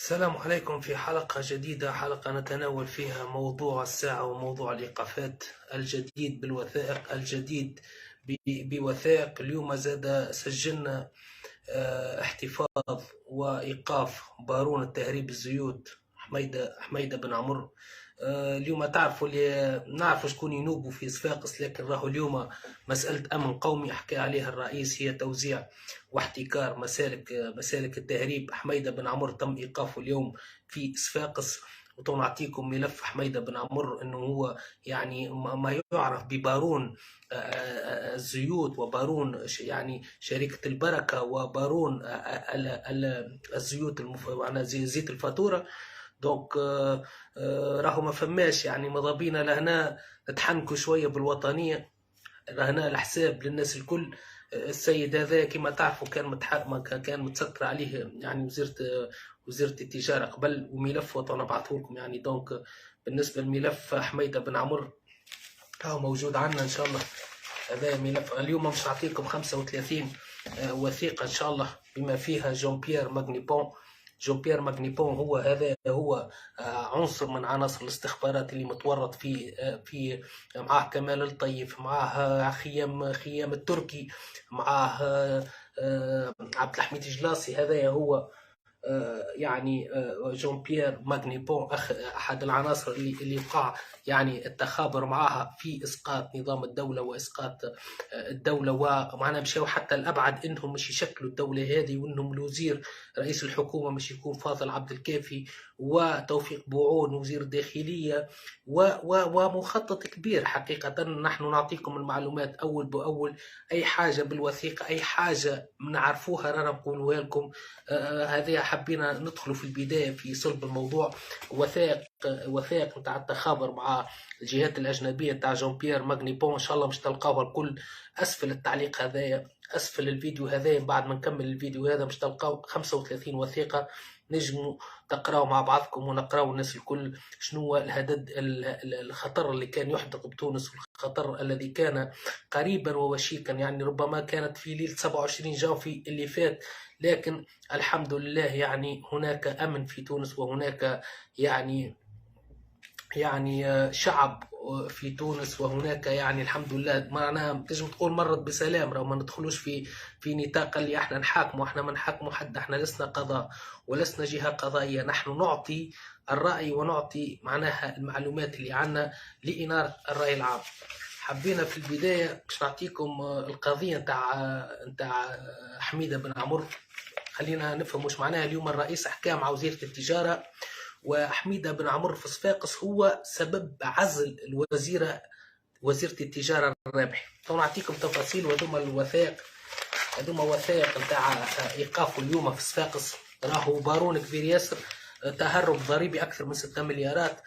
السلام عليكم في حلقة جديدة، حلقة نتناول فيها موضوع الساعة وموضوع الإيقافات الجديد بالوثائق الجديد بوثائق. اليوم زاد سجلنا احتفاظ وإيقاف بارون التهريب الزيوت حميدة بن عمر. اليوم تعرفوا اللي نعرفوا شكون ينوبوا في صفاقس، لكن راهو اليوم مسألة أمن قومي حكى عليها الرئيس، هي توزيع واحتكار مسالك التهريب. حميدة بن عمر تم إيقافه اليوم في صفاقس، ونعطيكم ملف حميدة بن عمر انه هو يعني ما يعرف ببارون الزيوت، وبارون يعني شركة البركة، وبارون الزيوت يعني زيت الفاتورة. دونك راهو ما فماش يعني ماذا بينا لهنا نتحنكوا شوية بالوطنية، لهنا الحساب للناس الكل. السيد هذا كما تعرفوا كان متستر عليه يعني وزيرة التجارة قبل، وملف وانا بعثه لكم يعني. دونك بالنسبة لملف حميدة بن عمر هو موجود عندنا ان شاء الله. هذا ملف اليوم مش نعطيكم 35 وثيقة ان شاء الله، بما فيها جون بيير ماغنيبون. هو عنصر من عناصر الاستخبارات اللي متورط في معاه كمال الطيف، معاه خيام التركي، معاه عبد الحميد الجلاصي. هذا هو يعني جون بيير ماغنيبون، احد العناصر اللي وقع يعني التخابر معها في اسقاط نظام الدوله واسقاط الدوله، ومعنا مشاو حتى الابعد انهم مش يشكلوا الدوله هذه، وانهم الوزير رئيس الحكومه مش يكون فاضل عبد الكافي، وتوفيق بوعون وزير الداخليه، ومخطط كبير حقيقه. نحن نعطيكم المعلومات اول باول، اي حاجه بالوثيقه، اي حاجه نعرفوها رانا نقولوها لكم. هذه حبينا ندخلوا في البدايه في صلب الموضوع. وثائق نتاع التخابر مع الجهات الاجنبيه نتاع جون بيير ماغنيبون، ان شاء الله مش تلقاوها الكل اسفل التعليق هذايا، اسفل الفيديو هذايا. بعد ما نكمل الفيديو هذا مش تلقاو 35 وثيقه نجموا تقراوا مع بعضكم، ونقراوا الناس الكل شنو هو الخطر اللي كان يحدق بتونس، والخطر الذي كان قريبا ووشيكا. يعني ربما كانت في ليله 27 جانفي اللي فات، لكن الحمد لله يعني هناك امن في تونس، وهناك يعني شعب في تونس، وهناك يعني الحمد لله معناها تنجم تقول مرت بسلام. لو ما ندخلوش في نطاق اللي احنا نحاكموا، احنا ما نحاكموا حد، احنا لسنا قضاء ولسنا جهة قضائية، نحن نعطي الرأي ونعطي معناها المعلومات اللي عنا لإنارة الرأي العام. حبينا في البداية باش نعطيكم القضية نتاع حميدة بن عمر. خلينا نفهم وش معناها. اليوم الرئيس حكى مع وزيرة التجارة، وحميدة بن عمر في صفاقس هو سبب عزل وزيرة التجارة الرابحي. نعطيكم تفاصيل، وهذوما وثائق نتاع ايقافه اليوم في صفاقس. راهو بارون كبير ياسر، تهرب ضريبي اكثر من 6 مليارات،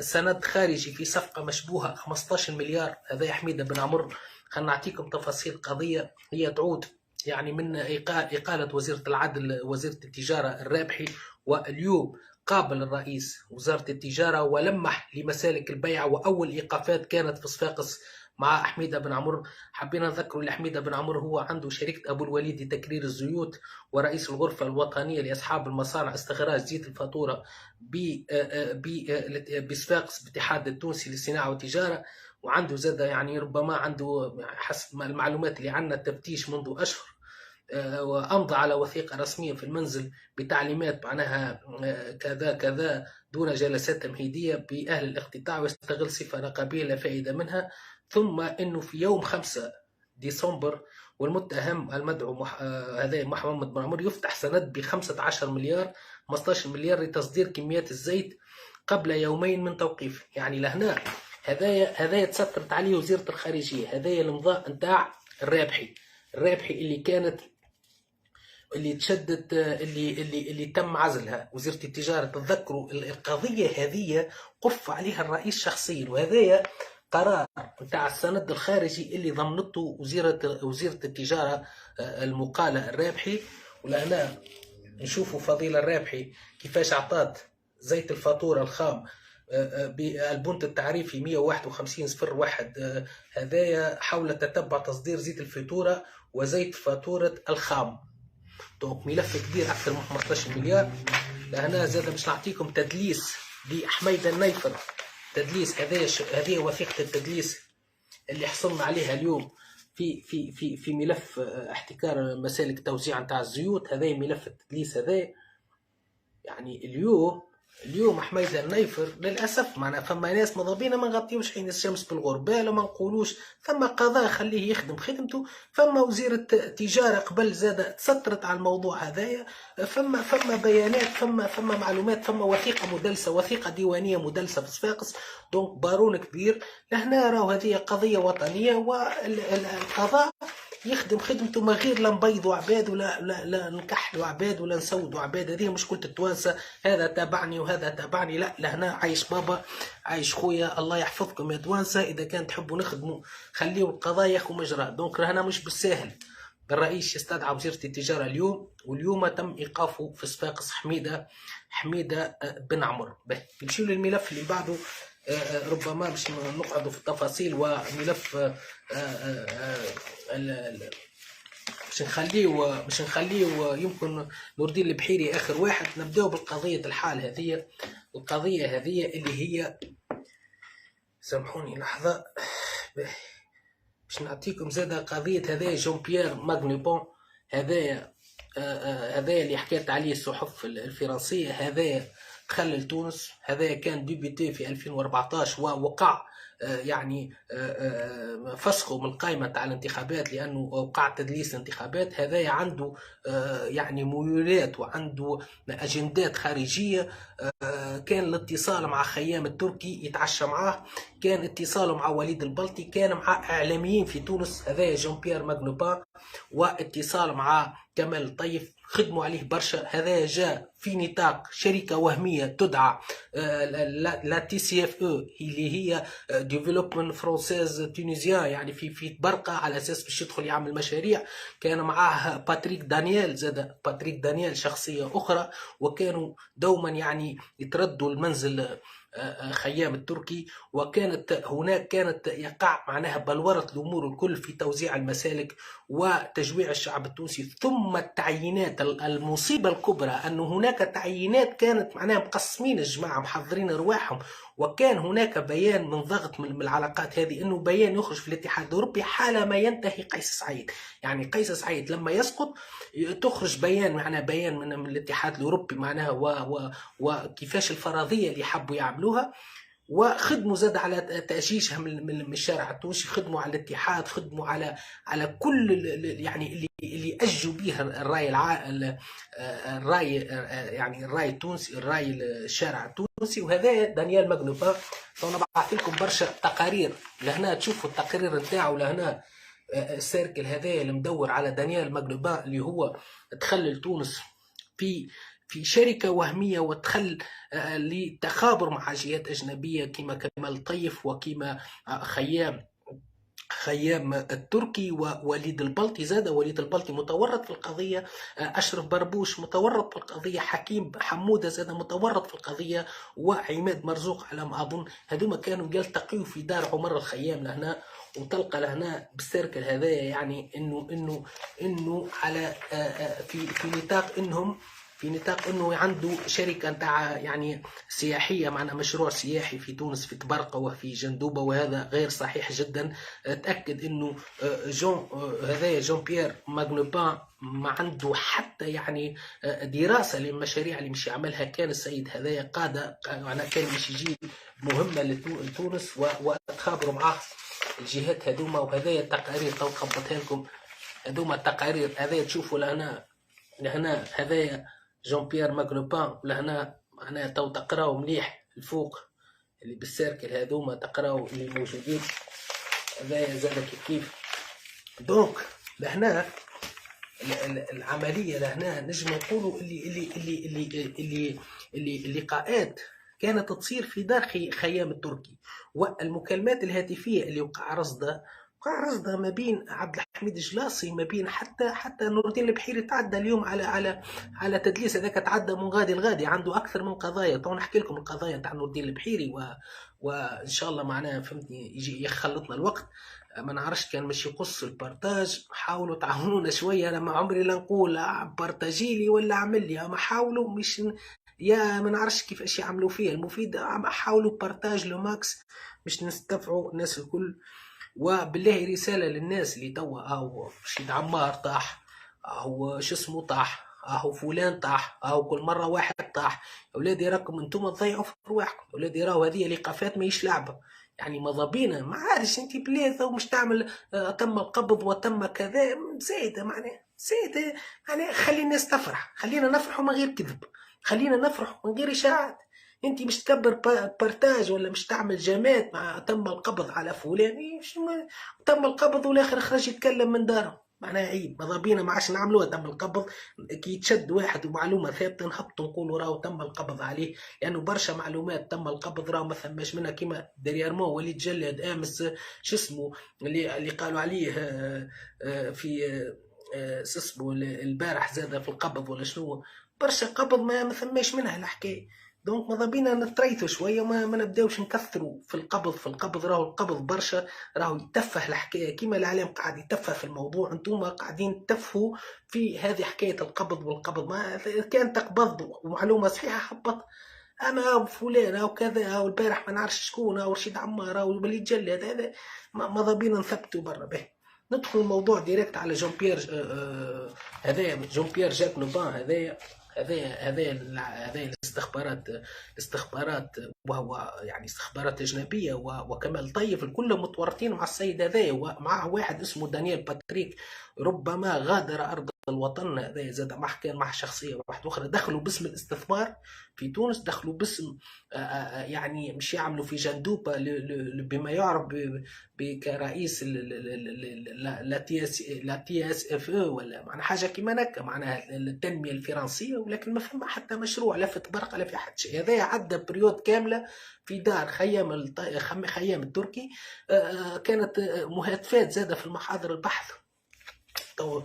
سند خارجي في صفقه مشبوهه 15 مليار. هذا حميدة بن عمر. خلينا نعطيكم تفاصيل قضيه هي تعود يعني من إقالة وزيرة العدل وزيرة التجارة الرابحي، واليوم قابل الرئيس وزارة التجارة ولمح لمسالك البيع، وأول إيقافات كانت في صفاقس مع حميدة بن عمر. حبينا نذكروا لحميدة بن عمر هو عنده شركة أبو الوليد لتكرير الزيوت، ورئيس الغرفة الوطنية لأصحاب المصانع استخراج زيت الفاتورة بصفاقس باتحاد التونسي للصناعة والتجارة. وعنده زاد يعني ربما عنده حسب المعلومات اللي عندنا التفتيش منذ أشهر، وأمضى على وثيقة رسمية في المنزل بتعليمات معناها كذا كذا دون جلسات تمهيدية بأهل الاقتطاع، ويستغل صفة رقابية لا فائدة منها. ثم أنه في يوم 5 ديسمبر والمتهم المدعو هذا محمد بن عمر يفتح سند ب 15 مليار لتصدير كميات الزيت قبل يومين من توقيفه. يعني لهنا هذايا تسترت عليه وزيرة الخارجية. هذايا المضاء نتاع الرابحي اللي تشدد اللي تم عزلها وزيرة التجارة. تذكروا القضية هذه قف عليها الرئيس شخصيا، وهذايا قرار نتاع السند الخارجي اللي ضمنته وزيرة التجارة المقالة الرابحي. ولهنا نشوفوا فضيلة الرابحي كيفاش عطات زيت الفاتورة الخام بالبنت التعريفي 151.01. هذايا حول تتبع تصدير زيت الفاتورة وزيت فاتورة الخام. دونك ملف كبير أكثر من 15 مليار. لهنا زاد باش نعطيكم تدليس لحميدة النيفر. تدليس هذه وثيقة التدليس اللي حصلنا عليها اليوم في ملف احتكار مسالك التوزيع نتاع الزيوت. هذا ملف التدليس هذا. يعني اليوم حميدة النيفر للاسف معنا فما ناس مضابينا ما نغطيوش حين الشمس بالغربال وما نقولوش ثم قضاء خليه يخدم خدمته. فما وزيرة التجارة قبل زاد تسترت على الموضوع هذايا. فما بيانات فما معلومات فما وثيقة مدلسة وثيقة ديوانية مدلسة في صفاقس. دونك بارون كبير لهنا راهو هذه قضية وطنية والقضاء يخدم خدمته ما غير لا نبيضوا عباد ولا نكحلوا عباد ولا نسودوا عباد. هذه مشكلة التوانسة. هذا تابعني وهذا تابعني لا لهنا عايش بابا عايش خويا الله يحفظكم يا توانسة. إذا كان تحبوا نخدموا خليوا القضاء ياخذ مجرى. دونك راهنا مش بالساهل. الرئيس يستدعى وزيرة التجارة واليوم تم إيقافه في صفاقس حميدة بن عمر. نمشيو للملف اللي بعده. ربما باش نقعدوا في التفاصيل وملف باش نخليه يمكن نور الدين البحيري اخر واحد. نبداو بالقضيه الحال هذه. القضيه هذه اللي هي سامحوني لحظه باش نعطيكم زاده قضيه هذا جون بيير ماغنيبون. هذايا اللي حكيت عليه الصحف الفرنسيه. هذايا تخلل تونس. هذا كان ديبيتي في 2014 ووقع يعني فسخه من قائمة تاع الانتخابات لأنه وقع تدليس الانتخابات. هذا عنده يعني ميولات وعنده أجندات خارجية. كان الاتصال مع خيام التركي يتعشى معاه. كان اتصاله مع وليد البلطي. كان مع إعلاميين في تونس. هذا جون بيير ماغنوبان. واتصال مع كمال الطيف خدموا عليه برشا. هذا جاء في نطاق شركة وهمية تدعى لا تي سي اف او اللي هي ديفلوبمنت فرونسيز تونيزيان. يعني في برقة على اساس باش يدخل يعمل مشاريع. كان معاه باتريك دانيال زاد باتريك دانيال شخصية أخرى. وكانوا دوما يعني يتردوا المنزل خيام التركي. وكانت هناك يقع معناها بلورة الأمور الكل في توزيع المسالك وتجويع الشعب التونسي. ثم التعيينات. المصيبة الكبرى أن هناك تعيينات كانت معناها مقسمين الجماعة محضرين رواحهم. وكان هناك بيان من ضغط من العلاقات هذه انه بيان يخرج في الاتحاد الاوروبي حال ما ينتهي قيس سعيد. يعني قيس سعيد لما يسقط تخرج بيان معناها بيان من الاتحاد الاوروبي معناها وكيفاش الفرضيه اللي حبوا يعملوها. وخدموا زاد على تأجيجها من الشارع التونسي. خدموا على الاتحاد. خدموا على كل يعني اللي اجوا بها الراي يعني الراي التونسي الراي الشارع التونسي. وهذا دانيال ماغنوبان. فانا بعث لكم برشا تقارير لهنا تشوفوا التقرير نتاعو. لهنا السيركل هذا اللي مدور على دانيال ماغنوبان اللي هو تخلل تونس في شركة وهمية وتخل لتخابر مع جهات أجنبية كما كمال الطيف وكما خيام التركي ووليد البلطي. زاد وليد البلطي متورط في القضية. أشرف بربوش متورط في القضية. حكيم حمودة زاد متورط في القضية. وعماد مرزوق على ما أظن. هذوما كانوا يلتقيوا في دار عمر الخيام لهنا. وتلقى لهنا بالسيركل هذايا يعني انه على في نطاق انه عنده شركه نتاع يعني سياحيه معنا مشروع سياحي في تونس في تبرقه وفي جندوبه. وهذا غير صحيح جدا. تاكد انه جون بيير ماغنوبان ما عنده حتى يعني دراسه للمشاريع اللي مش يعملها. كان السيد هذايا قاده معنا كان مش يجيب مهمه لتونس وتخابروا معاه الجهات هذوما. وهذايا التقارير تو خبطها لكم. هذوما التقارير هذايا تشوفوا لهنا هذايا جون بيير ماغنوبان. لهنا معناها تو تقراو مليح الفوق اللي بالسيركل هذوما تقراو اللي موجودين. هذايا زاد كيف. دونك لهنا العمليه لهنا نجم نقولوا اللي اللقاءات كانت تصير في دار خيام التركي. والمكالمات الهاتفيه اللي وقع رصدها ما بين عبد الحميد الجلاصي ما بين حتى نور الدين البحيري. تعدى اليوم على تدليس. هذاك تعدى من غادي لغادي. عنده اكثر من قضايا. تو نحكي لكم القضايا تاع نور الدين البحيري وان شاء الله معناها فهمتني يجي يخلطنا الوقت. ما نعرفش كان مش يقص البارتاج. حاولوا تعاونونا شويه، انا ما عمري لا نقول بارتاجي لي ولا اعمل لي، اما حاولوا مش يا ما نعرفش كيفاش يعملوا فيها المفيد. حاولوا بارتاج لو ماكس باش نستنفعوا الناس الكل. وبالله رسالة للناس اللي توا أو رشيد عمار طاح، أو شو اسمه طاح، أو فلان طاح، أو كل مرة واحد طاح. يا ولادي راكم انتم تضيعوا في رواحكم. يا ولادي راهو هذه الإيقافات ماهيش لعبة. يعني ماذا بينا ما عادش انت بلاد ومش تعمل تم القبض وتم كذا زايدة معناها زايدة. يعني خلي الناس تفرح، خلينا نفرحوا من غير كذب، خلينا نفرحوا من غير إشاعات. انت مش تكبر بارتاج ولا مش تعمل جامات مع تم القبض على فلان. تم القبض والاخر خرج يتكلم من داره، معناها عيب. ماذا بينا ما عادش نعملوها تم القبض. كي يتشد واحد ومعلومه ثابته نهبطوا نقولوا راهو تم القبض عليه، لانه برشا معلومات تم القبض راهو ما ثماش منها. كيما ديريارمون وليد جلد امس شو اسمه اللي قالوا عليه في شو اسمه البارح زاد في القبض ولا شنو. برشا قبض ما ثماش منها الحكايه. دونك ماذا بينا نتريثوا شويه ما نبداوش نكثروا في القبض. راهو القبض برشا، راهو يتفه الحكايه كيما الاعلام قاعد يتفه في الموضوع. انتم قاعدين تتفهوا في هذه حكايه القبض والقبض. ما كان تقبض ومعلومه صحيحه هبط. اما فلان او كذا او البارح ما نعرفش شكون او رشيد عمار او وليد جلاد هذا ماذا بينا نثبتوا برا به. ندخل الموضوع ديريكت على جون بيير. هذايا جون بيير جاك نوبان. هذا الاستخبارات وهو يعني استخبارات أجنبية وكمال طيف الكل متورطين مع السيد هذا. ومعه واحد اسمه دانيال باتريك ربما غادر أرض الوطن. هذا زاد مع شخصية واحدة أخرى دخلوا باسم الاستثمار في تونس، دخلوا باسم يعني مش يعملوا في جندوبة بما يعرف كرئيس لا تي اس اف او ولا معناها حاجه كيما هكا معناها التنميه الفرنسيه، ولكن ما فما حتى مشروع لا في تبرق لا في حتى شيء. هذا عدى بريود كامله في دار خيام التركي. كانت مهاتفات زاده في المحاضر البحث. تو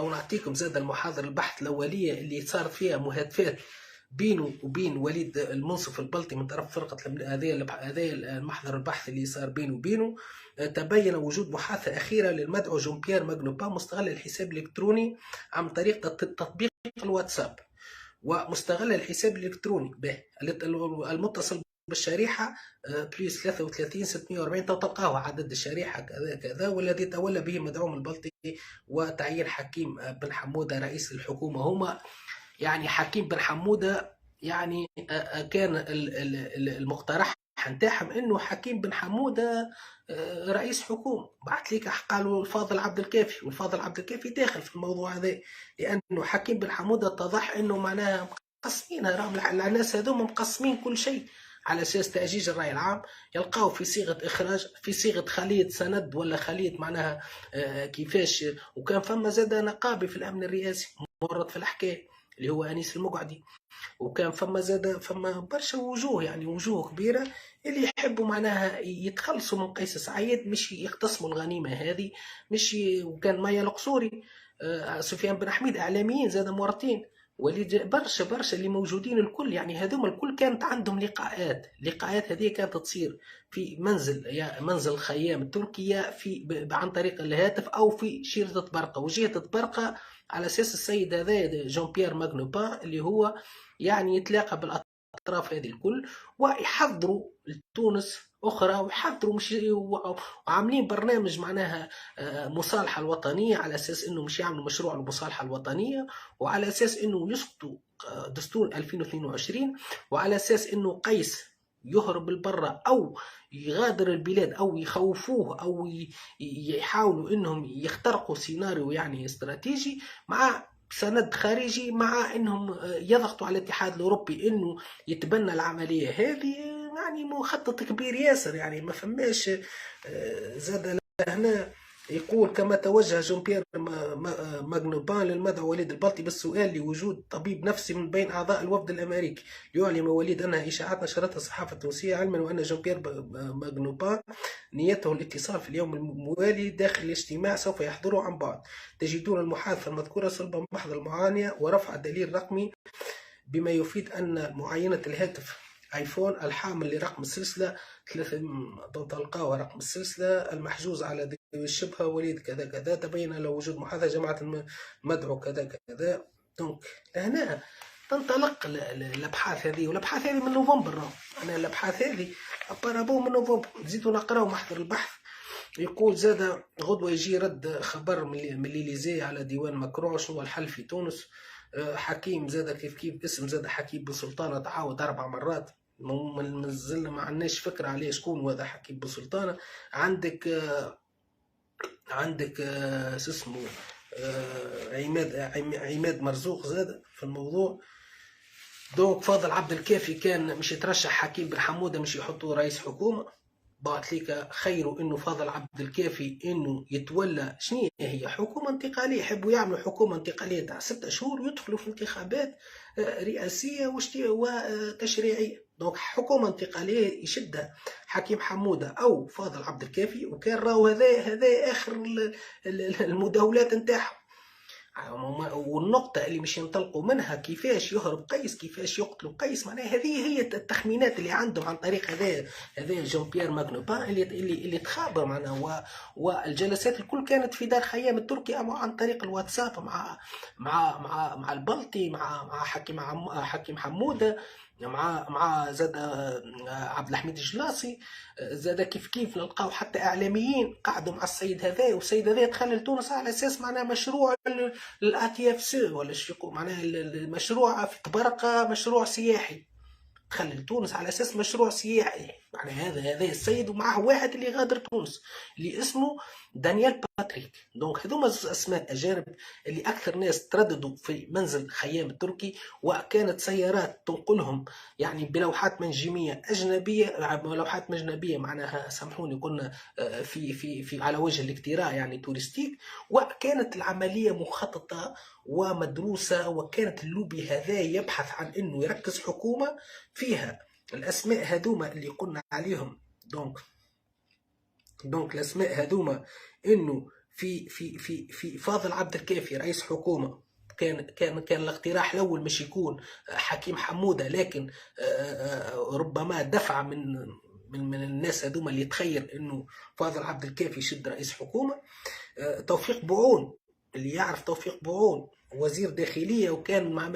نعطيكم زاد المحاضر البحث الاوليه اللي صارت فيها مهاتفات بينه وبين وليد المنصف البلطي من طرف فرقة هذه المحضر البحث اللي صار بينه وبينه. تبين وجود محادثة أخيرة للمدعو جون بيير ماغنوبا مستغل الحساب الإلكتروني عن طريق تطبيق الواتساب، ومستغل الحساب الإلكتروني به المتصل بالشريحة بليس 33 640 تلقاه عدد الشريحة كذا كذا، والذي تولى به مدعوم البلطي وتعيين حكيم بن حمودة رئيس الحكومة. هما يعني حكيم بن حمودة يعني كان المقترح نتاعهم انه حكيم بن حمودة رئيس حكومة. بعث ليك قالوا الفاضل عبد الكافي، والفاضل عبد الكافي داخل في الموضوع هذا، لانه حكيم بن حمودة اتضح انه معناها مقسمين. راهم الناس هذوما مقسمين كل شيء على اساس تأجيج الرأي العام، يلقاو في صيغة اخراج، في صيغة خلية سند ولا خلية معناها كيفاش. وكان فما زاد نقابي في الامن الرئاسي مرت في الحكاية اللي هو انيس المقعدي. وكان فما برشا وجوه، يعني وجوه كبيره اللي يحبوا معناها يتخلصوا من قيس سعيد، مش يقتسموا الغنيمه هذه. مش وكان مايا القصوري سفيان بن حميد اعلاميين زاد مورطين، وليد برشا اللي موجودين الكل. يعني هذوما الكل كانت عندهم لقاءات هذه كانت تصير في منزل خيام التركية في عن طريق الهاتف او في شيرة برقة وجهة برقة، على اساس السيد هذا جون بيير ماغنوبا اللي هو يعني يتلاقى بالاطراف هذه الكل ويحضروا لتونس اخرى، ويحضروا مش وعاملين برنامج معناها مصالحه الوطنيه، على اساس انه مش يعملوا مشروع المصالحه الوطنيه، وعلى اساس انه يسقطوا دستور 2022، وعلى اساس انه قيس يهرب البرة او يغادر البلاد او يخوفوه او يحاولوا انهم يخترقوا سيناريو يعني استراتيجي مع سند خارجي، مع انهم يضغطوا على الاتحاد الاوروبي انه يتبنى العمليه هذه. يعني مخطط كبير ياسر، يعني ما فماش زاد هنا. يقول كما توجه جون بيير ماغنوبان للمدعو وليد البلطي بالسؤال لوجود طبيب نفسي من بين اعضاء الوفد الامريكي، ليعلم وليد انها اشاعات نشرتها الصحافه التونسيه، علما وان جون بيير ماغنوبان نيته الاتصال في اليوم الموالي داخل الاجتماع سوف يحضره عن بعد. تجدون المحادثه المذكوره صلبا محض المعانيه ورفع دليل رقمي بما يفيد ان معاينه الهاتف ايفون الحامل لرقم السلسله 3 تلقاوها رقم السلسله المحجوز على شبه وليد كذا كذا، تبين له وجود محاذاة جماعة المدعو كذا كذا. دونك هنا تنطلق الابحاث هذه، والابحاث هذه من نوفمبر. انا الابحاث هذه ابارابو من نوفمبر، نزيدو نقراو محضر البحث. يقول زاد غدوة يجي رد خبر من الإليزي على ديوان ماكرون شنو الحل في تونس. حكيم زاد كيف اسم زاد حكيم بن سلطانة تعاود 4 مرات. مازلنا ما عندناش فكرة عليه شكون هذا حكيم بن سلطانة. عندك اسمه عماد مرزوق زاد في الموضوع. دونك فاضل عبد الكافي كان مش يترشح حكيم بن حمودة مش يحطوه رئيس حكومة. بعت ليك خير انه فاضل عبد الكافي انه يتولى شنو هي حكومه انتقاليه. يحبوا يعملوا حكومه انتقاليه تاع 6 شهور ويدخلوا في انتخابات رئاسيه وتشريعيه. دونك حكومه انتقاليه يشدها حكيم حموده او فاضل عبد الكافي. وكان راهو هذا اخر المداولات نتاعهم. والنقطة اللي مش ينطلقوا منها كيفاش يهرب قيس، كيفاش يقتلوا قيس. معناها هذه هي التخمينات اللي عندهم عن طريق هذا جون بيير ماغنوبان اللي تخابر معنا. والجلسات الكل كانت في دار خيام التركي عن طريق الواتساب مع البلطي، مع حكيم حمودة، مع زاد عبد الحميد الجلاصي. زاد كيف نلقاو حتى اعلاميين قعدوا مع السيد هذا، والسيد هذا دخل لتونس على اساس معناها مشروع الاتي اف سي ولا شو معناها المشروع في تبرقه، مشروع سياحي. دخل لتونس على اساس مشروع سياحي. يعني هذا السيد ومعه واحد اللي غادر تونس اللي اسمه دانيال باتريك. دونك هذوما اسماء اجانب اللي اكثر ناس ترددوا في منزل خيام التركي، وكانت سيارات تنقلهم يعني بلوحات منجميه اجنبيه. لوحات مجنبيه معناها سامحوني قلنا في على وجه الاكتراء يعني تورستيك. وكانت العمليه مخططه ومدروسه، وكانت اللوبي هذا يبحث عن انه يركز حكومه فيها الاسماء هذوما اللي قلنا عليهم. دونك الاسماء هذوما انه في فاضل عبد الكافي رئيس حكومه. كان الاقتراح الاول مش يكون حكيم حموده، لكن ربما دفع من الناس هذوما اللي تخيل انه فاضل عبد الكافي يشد رئيس حكومه. توفيق بوعون اللي يعرف توفيق بوعون وزير داخليه، وكان مع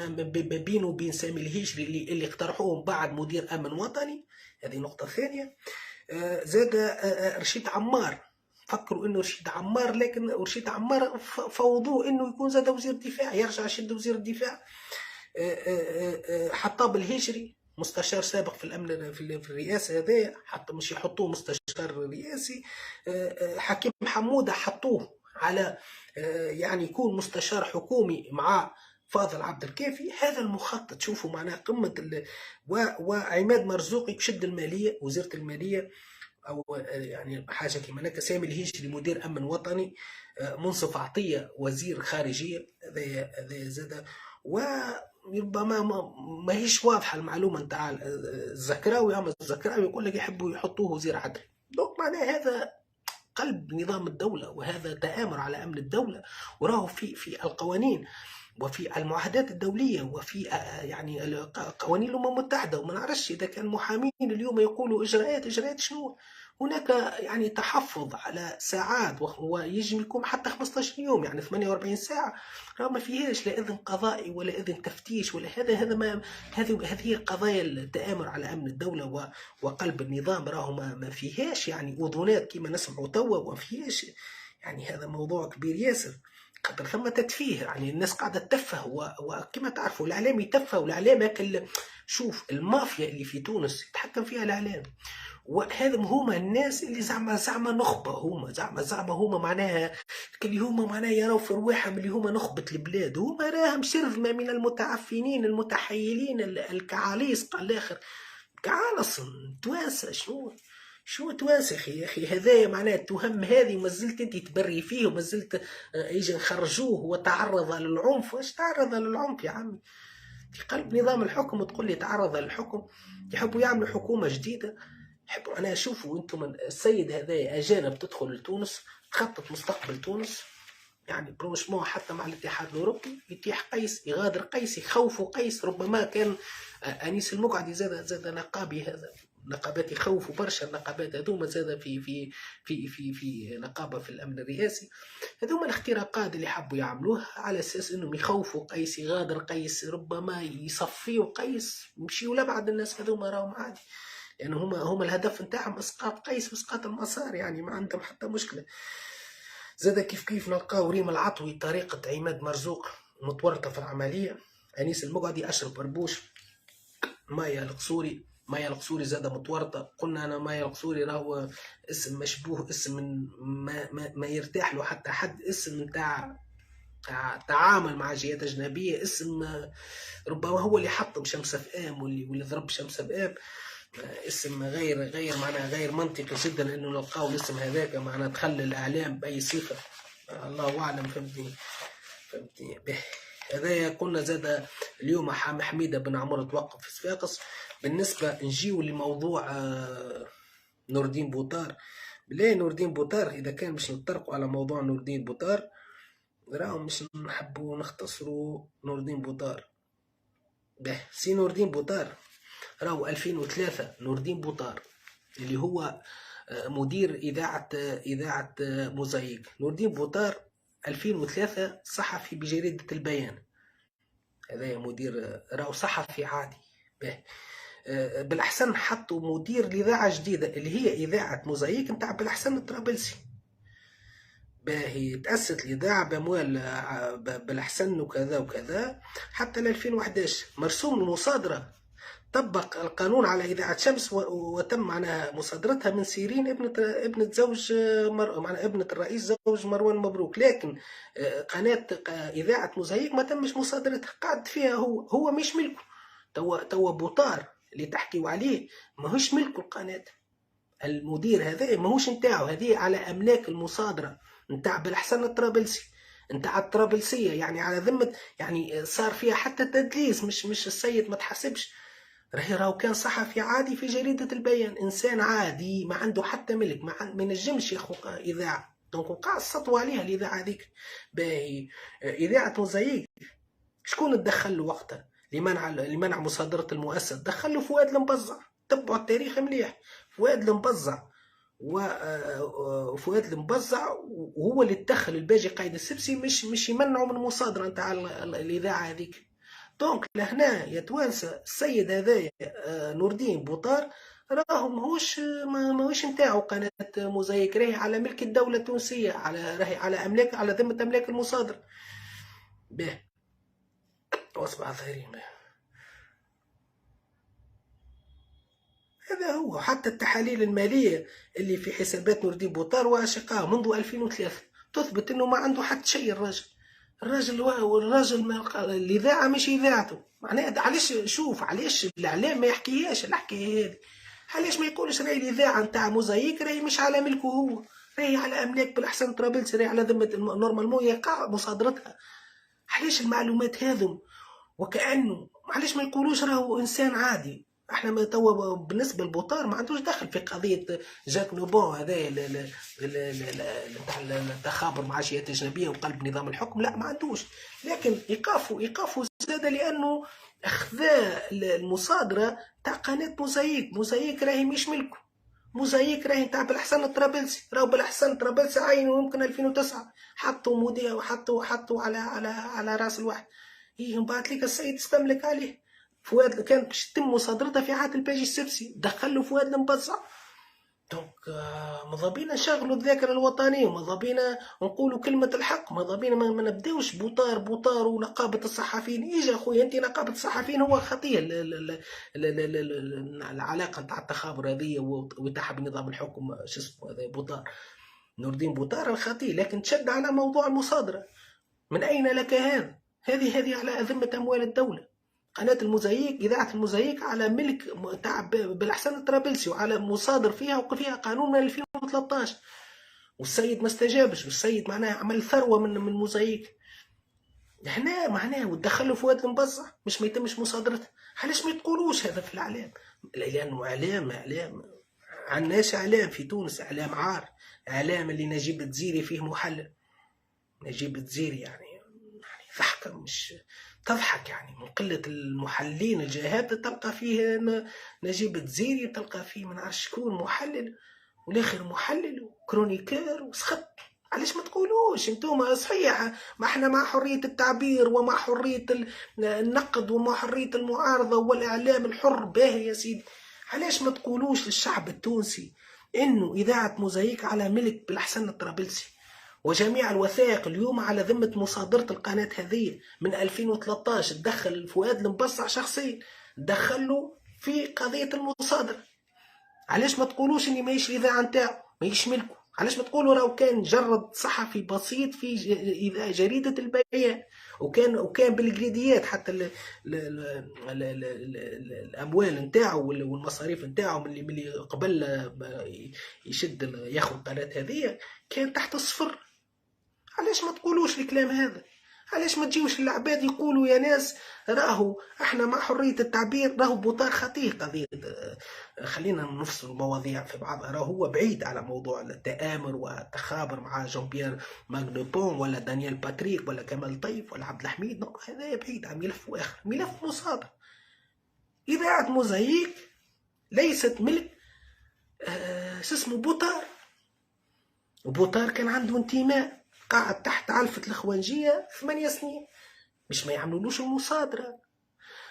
بينه وبين سامي الهجري اللي اقترحوهم بعد مدير امن وطني. هذه نقطه ثانيه. زاد رشيد عمار. فكروا انه رشيد عمار، لكن رشيد عمار فوضوه انه يكون زاد وزير دفاع، يرجع يشد وزير الدفاع. حطاب الهجري مستشار سابق في الامن في الرئاسه هذا، حتى مش يحطوه مستشار رئاسي. حكيم حموده حطوه على يعني يكون مستشار حكومي مع فاضل عبد الكافي. هذا المخطط شوفوا معناه قمه وعماد مرزوقي يشد الماليه، وزيره الماليه او يعني حاجه كيما هكا. سامي الهجري مدير امن وطني. منصف عطيه وزير خارجيه. هذا زاد. وربما ما هيش واضحه المعلومه نتاع الزكراوي، اما الزكراوي يقول لك يحبوا يحطوه وزير عدل. دونك معناه هذا قلب نظام الدوله، وهذا تآمر على امن الدوله. وراه في القوانين وفي المعاهدات الدوليه وفي يعني قوانين الامم المتحده. وما نعرفش اذا كان محامين اليوم يقولوا اجراءات شنو. هناك يعني تحفظ على ساعات، ويجب يكون حتى 15 يوم يعني 48 ساعه. راه ما فيهاش لا اذن قضائي ولا اذن تفتيش ولا هذا ما هذه قضايا التآمر على امن الدوله وقلب النظام. راه ما فيهاش يعني اذونات كما نسمعوا توا، وما فيهاش يعني. هذا موضوع كبير ياسر، خاطر ثم تتفيه يعني. الناس قاعده تتفه، وكما تعرفوا الاعلام يتفه، والاعلام شوف المافيا اللي في تونس يتحكم فيها الاعلام. وهذا هما الناس اللي زعما نخبه، هما زعما هما معناها اللي هما معناها يراو في رواحهم اللي هما نخبه البلاد. هما راهم شرذمه من المتعفنين المتحيلين الكعاليس. قال الاخر كعالص توانسه. شو تواسخ يا اخي. هذا معناه التهم هذه ما زلت انت تبري فيه، وما زلت يجي نخرجوه وتعرض للعنف. واش تعرض للعنف يا عمي؟ في قلب نظام الحكم وتقول لي تعرض للحكم. يحبوا يعملوا حكومه جديده. يحبوا انا اشوفوا انتم السيد هذا اجانب تدخل لتونس تخطط مستقبل تونس يعني برونشمون حتى مع الاتحاد الاوروبي. يتيح قيس، يغادر قيس، يخوفوا قيس. ربما كان انيس المقعدي زاد نقابي هذا النقابات يخوفوا برشا النقابات هذوما زاد في نقابه في الامن الرئاسي. هذوما الاختراقات اللي حبوا يعملوها على اساس انهم يخوفوا قيس، يغادر قيس، ربما يصفيوا قيس يمشيوا لبعض. الناس هذوما راهم عادي، لأن هما الهدف نتاعهم إسقاط قيس وإسقاط المسار، يعني ما عندهم حتى مشكلة. زاد كيف نلقاو ريم العطوي طريقة عماد مرزوق متورطة في العملية، أنيس المقعدي، أشرف بربوش، مايا القصوري زاد متورطة. قلنا أنا مايا القصوري راهو اسم مشبوه، اسم من ما يرتاح له حتى حد، اسم نتاع تعامل مع جهات أجنبية، اسم ربما هو اللي حطم شمس فام واللي ضرب شمس فام. اسم غير معناها غير منطقي جدا انه نلقاو الاسم هذاك، معناها تخلي الاعلام باي صفه، الله اعلم. فهمتني به. هذايا قلنا. زاد اليوم حميده بن عمر توقف في صفاقس. بالنسبه نجيو لموضوع نور الدين بوطار. بلا نور الدين بوطار اذا كان باش نطرقوا على موضوع نور الدين بوطار، راهو مش نحبوا نختصروا نور الدين بوطار. به سي نور الدين بوطار راهو 2003 نور الدين بوطار اللي هو مدير إذاعة موزايك. نور الدين بوطار 2003 صحفي بجريدة البيان، هذا مدير، راهو صحفي عادي. بالأحسن حطوا مدير لإذاعة جديدة اللي هي إذاعة موزايك نتاع بالأحسن الطرابلسي. باهي تأسست الإذاعة بأموال بالأحسن وكذا وكذا حتى ل 2011. مرسوم المصادرة طبق القانون على إذاعة شمس وتم معناها مصادرتها من سيرين ابنة زوج معناها ابنة الرئيس زوج مروان مبروك، لكن قناة إذاعة موزايك ما تمش مصادرتها، قعد فيها هو مش ملكه. توا بوطار اللي تحكيوا عليه ماهوش ملكه القناة، المدير هذا ماهوش نتاعو، هذه على أملاك المصادرة نتاع بالأحسن الطرابلسي نتاع الطرابلسية، يعني على ذمة، يعني صار فيها حتى تدليس. مش السيد ما تحسبش، راهو كان صحفي عادي في جريدة البيان، إنسان عادي ما عنده حتى ملك، ما نجمش يخلق إذاعة. دونك وقع السطوة عليها الإذاعة هذيك. باهي إذاعة موزايك شكون تدخل له وقتها لمنع مصادرة المؤسسة؟ دخل له فؤاد المبزع. تبعوا التاريخ مليح، فؤاد المبزع وفؤاد المبزع وهو اللي تدخل الباجي قايد السبسي مش يمنعوا من المصادرة نتاع الإذاعة هذيك. دونك لهنا يا توانسه السيد هذايا نور الدين بوطار راهو ماهوش نتاعو قناة موزايك، راهي على ملك الدولة التونسية، راهي على أملاك، على ذمة أملاك المصادرة. به واصبح ظاهرين. هذا هو. حتى التحاليل المالية اللي في حسابات نور الدين بوطار وأشقائه منذ 2003 تثبت أنه ما عنده حتى شيء. الراجل الإذاعة مش إذاعته. معناها علاش شوف علاش الإعلام ما يحكيهاش الحكاية هذه؟ علاش ما يقولش راهي الإذاعة نتاع موزايك راهي مش على ملكه هو، راهي على أملاك بالأحسن طرابلسي، راهي على ذمة نورمالمون يقع مصادرتها. علاش المعلومات هذم وكأنه علاش ما يقولوش راهو إنسان عادي؟ احنا ما توا بالنسبه لبوطار ما عندوش دخل في قضيه جاك نوبون هذا نتاع التخابر مع جهات اجنبيه وقلب نظام الحكم، لا ما عندوش. لكن يقافوا زاد لانه اخذا المصادره تاع قناه موزايك راهي مش ملكه. موزايك راهي تاع بالأحسن الطرابلسي، راهو بالأحسن الطرابلسي عينوا يمكن 2009 حطوا موديل وحطوا على راس الواحد. إيه من بعد ليك السيد استملك عليه. فؤاد كانت باش تتم مصادرتها في عهد الباجي السبسي، دخل له فؤاد المبزع. دونك ماذا بينا نشغلوا الذاكرة الوطنية، وماذا بينا نقولوا كلمة الحق، ماذا بينا ما نبداوش بوطار ونقابة الصحفيين. يجي اخويا انت نقابة الصحفيين هو خطية العلاقة نتاع التخابر هذه وتحب نظام الحكم شو اسمه هذا بوطار نور الدين بوطار الخطية. لكن تشد على موضوع المصادرة، من أين لك هذا؟ هذه على ذمة أموال الدولة. قناة الموزايك إذاعة الموزايك على ملك تاع بالأحسن الطرابلسي وعلى مصادر فيها وفيها قانون من 2013، والسيد ما استجابش، والسيد معناها عمل ثروة من موزايك. هنا معناها وتدخلوا فؤاد المبزع مش ما يتمش مصادرته. علاش ما تقولوش هذا في الإعلام؟ لأنه إعلام عناش إعلام في تونس، إعلام عار، إعلام اللي نجيب الدزيري فيه محلل. نجيب الدزيري يعني ضحكة، مش تضحك يعني من قلة المحللين الجهات. تلقى فيه نجيب الدزيري، تلقى فيه من عرف شكون محلل، والاخر محلل وكرونيكير وسخط. علاش ما تقولوش انتم صحيح ما احنا مع حرية التعبير ومع حرية النقد ومع حرية المعارضة والاعلام الحر، باهي يا سيدي. علاش ما تقولوش للشعب التونسي انه اذاعة موزايك على ملك بالحسن الطرابلسي، وجميع الوثائق اليوم على ذمة مصادرة القناة هذه من 2013. تدخل فؤاد المبصع شخصيا، دخله في قضية المصادرة. علاش ما تقولوش اني ماهيش الاذاعه نتاعو، ماهيش ملكه؟ علاش ما تقولوا راهو كان جرد صحفي بسيط في جريده البيان، وكان بالجريديات حتى الاموال نتاعو والمصاريف نتاعو ملي قبل يشد ياخذ القناه هذه كان تحت الصفر. علاش ما تقولوش الكلام هذا؟ علاش ما تجيوش العباد يقولوا يا ناس راهو احنا مع حرية التعبير؟ راهو بوطار خطير قضية. خلينا نفصل المواضيع في بعضها. راهو هو بعيد على موضوع التآمر والتخابر مع جون بيير ماغنوبون ولا دانيال باتريك ولا كمال طيف ولا عبد الحميد. هذا بعيد عن ملف واخر، ملف مصادر. إذاعة موزايك ليست ملك اسمه بوطار، وبوطار كان عنده انتماء، قاعد تحت علفة الإخوانجية 8 سنين، مش ما يعملولوش المصادرة،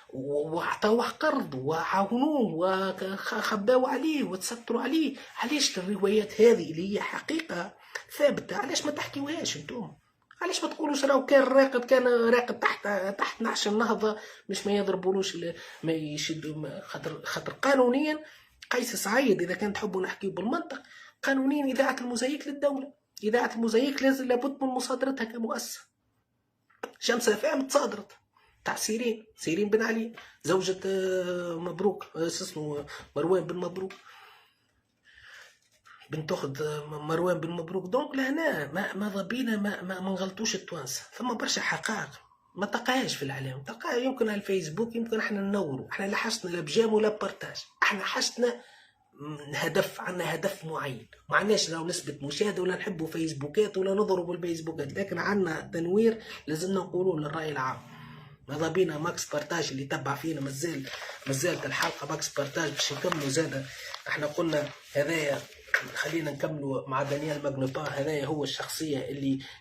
وعطاوه قرض وعاونوه وخباو عليه وتستروا عليه. علاش الروايات هذه اللي هي حقيقة ثابتة علاش ما تحكيوهاش انتم؟ علاش ما تقولوش راهو كان راقد تحت نعش النهضة، مش ما يضربولوش ما يشدوا؟ خاطر قانونيا قيس سعيد، اذا كان تحبوا نحكيو بالمنطق، قانونيا اذاعة الموزايك للدولة. اذاعة الموزايك لازم لابد من مصادرتها كمؤسسة. شمس فام تصادرت تاع سيرين بن علي، زوجة مبروك اسمه مروان بن مبروك، بنت اخت مروان بن مبروك. دونك لهنا ما ضبينا ما نغلطوش التوانسه. ثم برشا حقائق ما تلقاهاش في الاعلام، تلقاها يمكن على الفيسبوك، يمكن احنا ننوروا. احنا لا حشتنا لا بجام ولا بارتاج، احنا حشتنا هدف، عندنا هدف معين. ما عندناش لو نسبة مشاهدة ولا نحبوا فيسبوكات ولا نضربوا الفيسبوكات، لكن عندنا تنوير لازمنا نقولوه للرأي العام. ماذا بينا ماكس بارتاج اللي تبع فينا مازالت الحلقة ماكس بارتاج باش نكملوا زادة. احنا قلنا هذايا خلينا نكملوا مع دانيال ماغنوبان. هذايا هو الشخصية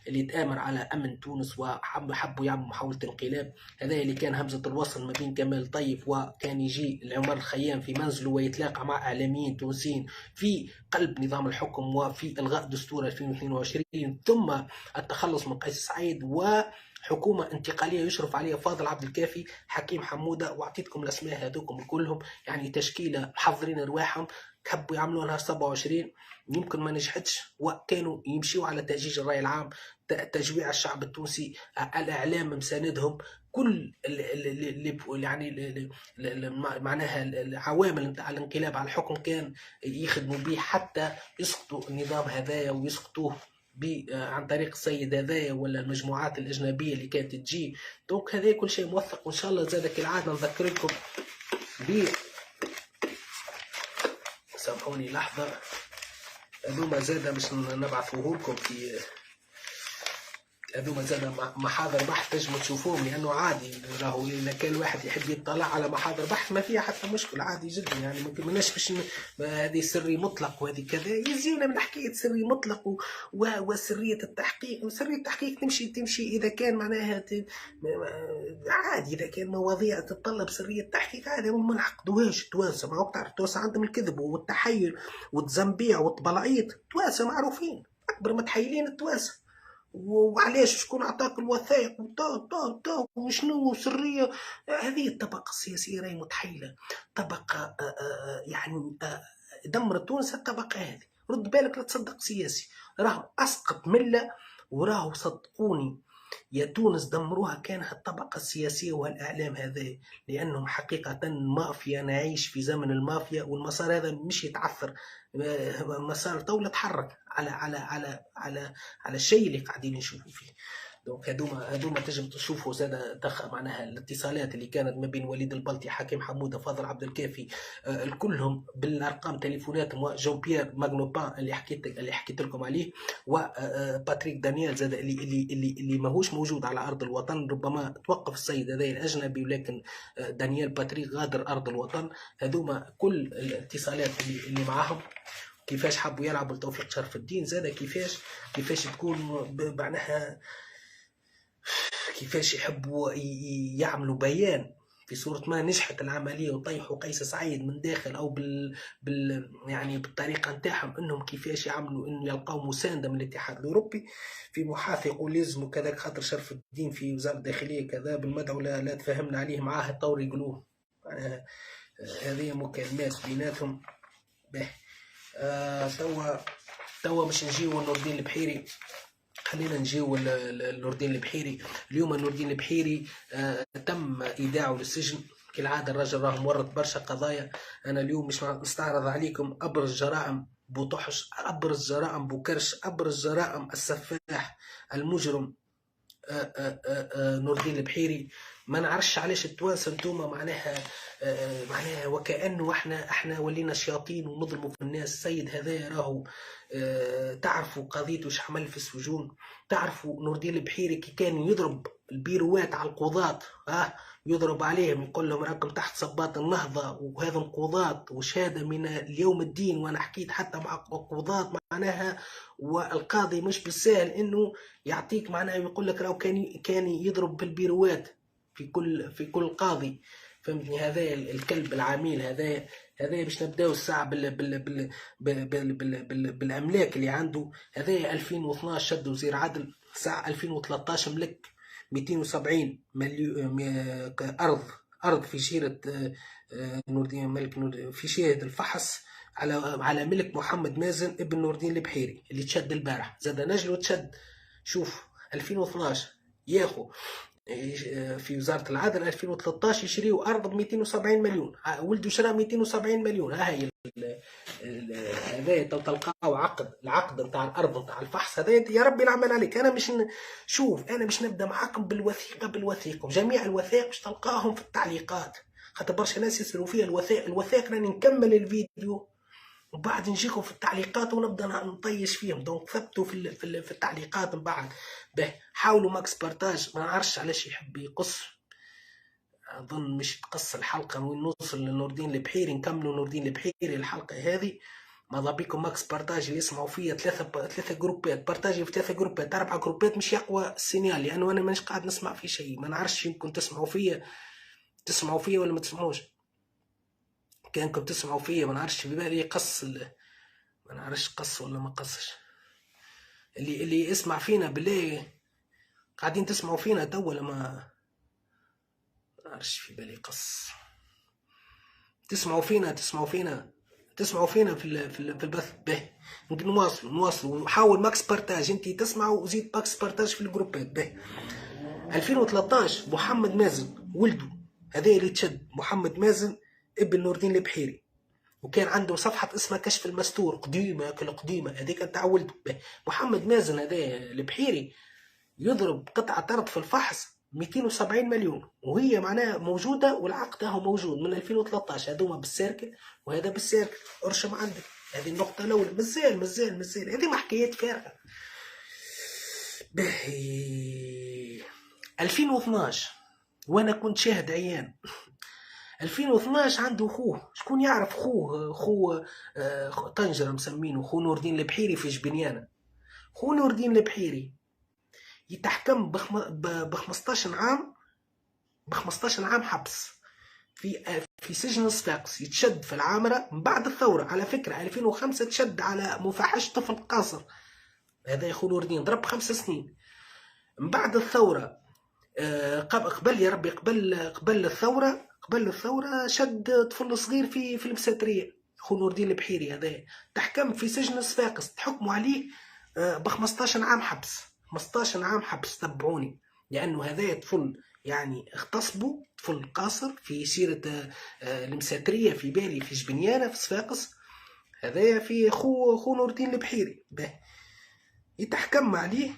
اللي تآمر على أمن تونس وحبوا يعملوا محاولة انقلاب. هذايا اللي كان همزة الوصل ما بين كمال طيف وكان يجي العمر الخيام في منزله ويتلاقى مع إعلاميين تونسيين في قلب نظام الحكم وفي إلغاء دستور 2022، ثم التخلص من قيس سعيد وحكومة انتقالية يشرف عليها فاضل عبد الكافي، حكيم حمودة، واعطيتكم الاسماء هذوكم كلهم. يعني تشكيلة محضرين رواحهم، كبوا يعملوا نهار 27 يمكن ما نجحتش، وكانوا يمشيوا على تأجيج الرأي العام، تجويع الشعب التونسي، الإعلام مساندهم، كل اللي يعني معناها العوامل نتاع الانقلاب على الحكم كان يخدموا به حتى يسقطوا النظام هذايا ويسقطوه عن طريق السيد هذايا ولا المجموعات الأجنبية اللي كانت تجي. دونك هذا كل شيء موثق، وإن شاء الله زاد كالعادة نذكر لكم ب سامحوني لحظة، هذوما زادة باش نبعثوه لكم في هذوما زاد محاضر بحث تنجموا تشوفوهم، لانه عادي راهو اذا كان الواحد يحب يطلع على محاضر بحث ما فيها حتى مشكل، عادي جدا. يعني ممكن ماناش باش هذه سري مطلق وهذه كذا، يزيونا من حكايه سري مطلق وسريه التحقيق. سريه التحقيق تمشي اذا كان معناها عادي، اذا كان مواضيع تتطلب سريه التحقيق عادي ما نعقدوهاش. التوانسه ما وقت التوانسه عندهم الكذب والتحيل والتزنبيع والطبلعيط، التوانسه معروفين اكبر متحيلين التوانسه. وعلاش شكون عطاك الوثائق وشنو سريه؟ هذه الطبقه السياسيه راهي متحيله، طبقه يعني دمرت تونس. الطبقه هذه رد بالك لا تصدق سياسي، راهو اسقط مله، وراهو صدقوني يا تونس دمروها كانها الطبقة السياسية والإعلام هذا، لأنهم حقيقة مافيا. نعيش في زمن المافيا، والمسار هذا مش يتعثر، مسار دولة تحرك على الشيء اللي قاعدين نشوفوا فيه. دونك هذوما تجم تشوفوا زاد معناها الاتصالات اللي كانت ما بين وليد البلطي، حكيم حموده، فاضل عبد الكافي، الكلهم بالارقام تليفوناتهم، جون بيير ماغنوبان اللي حكيت لكم عليه، وباتريك دانيال زاد اللي ماهوش موجود على ارض الوطن. ربما توقف السيد هذا الاجنبي، ولكن دانيال باتريك غادر ارض الوطن. هذوما كل الاتصالات اللي معاهم كيفاش حبوا يلعبوا لتوفيق شرف الدين، زاد كيفاش تكون معناها كيفاش يحبوا يعملوا بيان في صورة ما نجحت العملية وطيحوا قيس سعيد من داخل أو يعني بالطريقة نتاعهم، إنهم كيفاش يعملوا إنه يلقاو مساندة من الاتحاد الأوروبي في محاثة يقول وكذا، خاطر شرف الدين في وزارة الداخلية كذا بالمدعو لا تفهمنا عليه معاه الطور يقولوه. هذه مكالمات بيناتهم. به توا باش نجيو نور الدين البحيري. خلينا نجيو لنور الدين البحيري. اليوم نور الدين البحيري تم ايداعه للسجن كالعاده. الرجل راه مورط برشا قضايا. انا اليوم مش نستعرض عليكم ابرز جرائم بوطحش، ابرز جرائم بوكرش، ابرز جرائم السفاح المجرم نور الدين البحيري. ما نعرفش علاش التوانسه انتوما معناها وكانه احنا ولينا شياطين ونظلموا في الناس. السيد هذا راهو تعرفوا قضيته وش عمل في السجون، تعرفوا نور الدين البحيري كي كان يضرب البيروات على القضاة، يضرب عليهم يقول لهم راكم تحت صباط النهضة وهذا قضاة وشهادة من اليوم الدين. وانا حكيت حتى مع قضاة معناها، والقاضي مش بالسهل انه يعطيك معناها يقول لك راهو كان يضرب بالبيروات في كل قاضي. فهمتني؟ هذا الكلب العميل هذا باش نبداو الساعه بالاملاك اللي عنده. هذا 2012 شد وزير عدل، ساعه 2013 ملك 270 مليون ارض في شيره نور الدين ملك في شيره الفحص على ملك محمد مازن ابن نور الدين البحيري اللي تشد البارح. زاد نجلو تشد. شوف 2012 ياخو في وزارة العدل، 2013 يشريوا أرض ب 270 مليون، ولده شرى 270 مليون. هاي هذا تلقاو العقد نتاع الأرض نتاع الفحص هذا. يا ربي العمل عليك. أنا مش نبدأ معاكم بالوثيقة جميع الوثائق مش تلقاهم في التعليقات، خاطر برشا ناس يسألوا فيها الوثائق راني نكمل الفيديو وبعد نجيكم في التعليقات ونبدا نطيش فيهم. دونك ثبتوا في التعليقات من بعد. به حاولوا ماكس بارتاج. ما نعرفش علاش يحب يقص. اظن مش تقص الحلقه وين نوصل لنور الدين البحيري نكملوا نور الدين البحيري الحلقه هذه. ماذا بيكم ماكس بارتاج اللي يسمعوا فيا ثلاثه جروبات، بارتاجي في 3 جروبات 4 جروبات مش يقوى السينيال، لانه انا مانيش قاعد نسمع في شيء. ما نعرفش يمكن تسمعوا فيا ولا ما تسمعوش. كانكم تسمعوا فيا ما نعرفش في بالي قص ما نعرفش قص ولا ما قصش. اللي يسمع فينا بالله قاعدين تسمعوا فينا تو ولا ما نعرفش في بالي قص. تسمعوا فينا في البث. به نواصلوا ونحاول ماكس بارتاج. انت تسمعوا وزيد ماكس بارتاج في الجروبات. به 2013 محمد مازن ولده هذا اللي تشد، محمد مازن ابن نور الدين البحيري، وكان عنده صفحة اسمها كشف المستور قديمة هذيك نتاع ولده. محمد مازن هذا البحيري يضرب قطعة أرض في الفحص 270 مليون وهي معناها موجودة والعقد هو موجود من 2013. هذوما بالسيركل وهذا بالسيركل. ارشم عندك هذه النقطة الأولى. مازال هذه ما حكايات فارغة. 2012 وانا كنت شاهد عيان. 2012 عنده خوه. شكون يعرف خوه طنجرة مسمينه خو نور الدين البحيري في جبنيانة. خو نور الدين البحيري يتحكم ب 15 عام حبس في سجن صفاقس. يتشد في العامرة من بعد الثورة على فكرة. 2005 تشد على مفاحشة طفل قاصر. هذا يا خو نور الدين ضرب 5 سنين. من بعد الثورة قبل الثورة شد طفل صغير في المساترية. خو نور الدين البحيري هذا تحكم في سجن صفاقس. تحكموا عليه ب 15 عام حبس. 15 عام حبس. تبعوني لأنه هذا طفل يعني اغتصبوا طفل قاصر في سيرة المساترية في بالي في جبنيانة في صفاقس. هذا في خو نور الدين البحيري. يتحكم عليه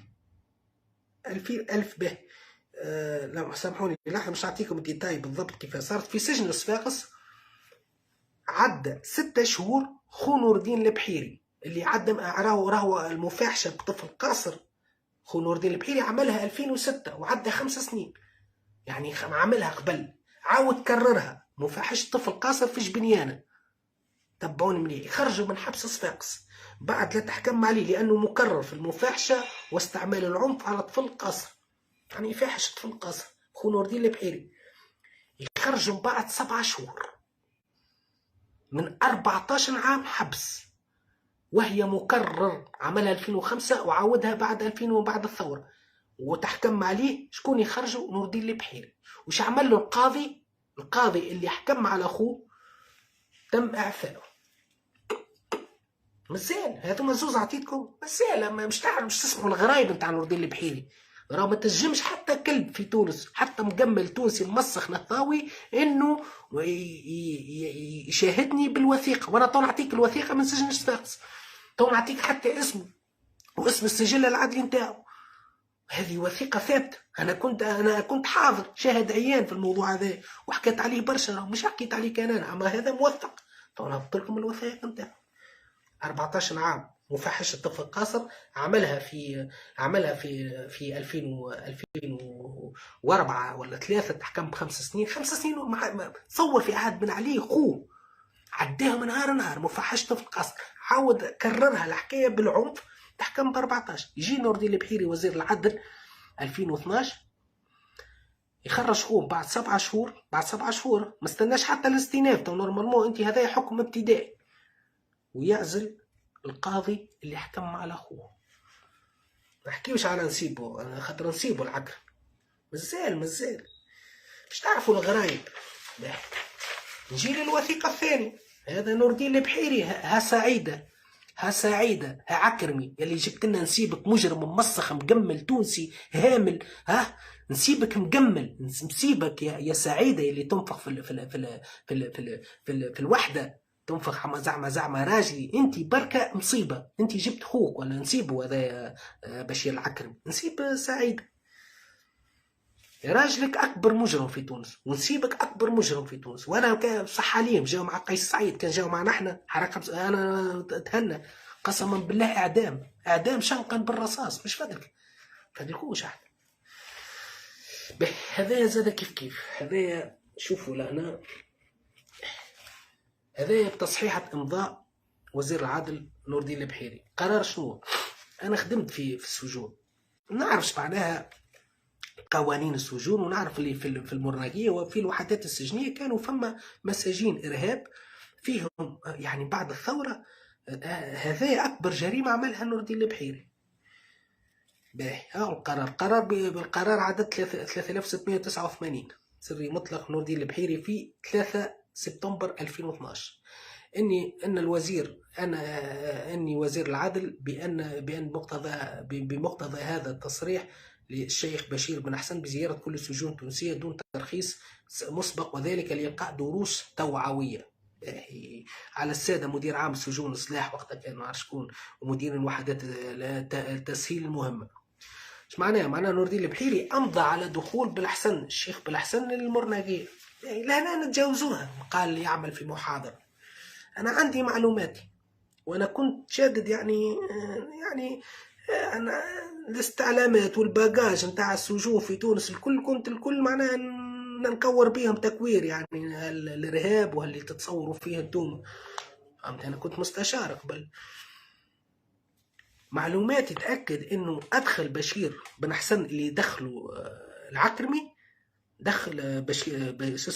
2000 ألف به. لا سامحوني، لا مش هعطيكم الديتاي بالضبط كيف صارت. في سجن صفاقس عدى 6 شهور خو نور الدين البحيري اللي عدى راهو المفاحشة بطفل قاصر. خو نور الدين البحيري عملها 2006 وعدى 5 سنين، يعني عملها قبل، عاود كررها مفاحشة طفل قاصر في جبنيانة. تبعوني مني، خرجوا من حبس صفاقس بعد لا تحكم عليه لأنه مكرر في المفاحشة واستعمال العنف على طفل قاصر، يعني يفاحش طفل قاصر. خو نور الدين البحيري يخرجوا بعد 7 شهور من 14 عام حبس، وهي مكرر عملها 2005 وعاودها بعد 2000 وبعد الثورة، وتحكم عليه شكون يخرجوا؟ نور الدين البحيري. وش عمل له القاضي؟ القاضي اللي حكم على اخوه تم اعفائه. مازال هذوما زوز عطيتكم، مازال مش تعرف مش تسمعوا الغرايب نتاع نور الدين البحيري. راه ما تنجمش حتى كلب في تونس، حتى مجمل تونسي مسخ نثاوي انه يشاهدني بالوثيقه، وانا تو نعطيك الوثيقه من سجن صفاقس، تو نعطيك حتى اسمه واسم السجل العدلي نتاعو. هذه وثيقه ثابته، انا كنت حاضر شاهد عيان في الموضوع هذا وحكيت عليه برشا، مش حكيت عليك انا، اما هذا موثق. تو نحط لكم الوثائق نتاعو. 14 عام مفاحشة طفل قاصر عملها في 2004 ولا 3 تحكم ب5 سنين. 5 سنين تصور في عهد بن علي خوه عداهم نهار مفاحشة طفل قاصر، عاود كررها الحكاية بالعنف تحكم ب 14. يجي نور الدين البحيري وزير العدل 2012 يخرج خوه بعد 7 شهور. بعد 7 شهور ما استناش حتى الاستئناف، تو نورمالمون انت هذا حكم ابتدائي، ويعزل القاضي اللي حكم على اخوه. ما نحكيوش على نسيبه، انا خاطر نسيبه العكر مازال مش تعرفوا الغرايب. نجي للوثيقه الثانيه. هذا نور الدين البحيري، ها سعيده ها عكرمي يلي جبت لنا نسيبك مجرم ممسخ مجمل تونسي هامل. ها نسيبك مجمل، نسيبك يا سعيده يلي تنفخ في الوحده، تنفخ زعمة راجلي. انت بركة مصيبة، انت جبت خوك ولا نسيبه هذا بشير العكرمي، نسيب سعيد راجلك اكبر مجرم في تونس، ونسيبك اكبر مجرم في تونس. وانا صح عليهم جاوا مع قيس سعيد، كان جاوا معنا احنا حركة، انا اتهنى قسما بالله اعدام شنقا بالرصاص، مش فادلكوش احنا. هذا زاد كيف هذا. شوفوا لهنا هذا بتصحيحة إمضاء وزير العدل نور الدين البحيري. قرار شنو؟ أنا خدمت في السجون، نعرفش معناها قوانين السجون، ونعرف اللي في المرناقية وفي الوحدات السجنية كانوا فما مساجين إرهاب فيهم، يعني بعد الثورة. هذا أكبر جريمة عملها نور الدين البحيري. باهي بالقرار عدد 3689 سري مطلق نور الدين البحيري في 3 سبتمبر 2012. اني وزير العدل بمقتضى هذا التصريح للشيخ بشير بن حسن بزيارة كل السجون التونسية دون ترخيص مسبق، وذلك لإلقاء دروس توعوية على السادة مدير عام السجون الإصلاح وقتها كان مع شكون، ومدير الوحدات تسهيل المهمة. ايش معناه نور الدين البحيري امضى على دخول بالحسن الشيخ بالحسن للمرناقية، يعني لا نتجاوزوها. قال يعمل في محاضرة. انا عندي معلوماتي وانا كنت شادد، يعني انا الاستعلامات والباجاج نتاع السجون في تونس الكل معناها نكور بيهم تكوير، يعني الارهاب واللي تتصوروا فيه انتم. فهمت؟ انا كنت مستشار قبل. معلوماتي تأكد انه ادخل بشير بن حسن اللي دخلوا العكرمي، دخل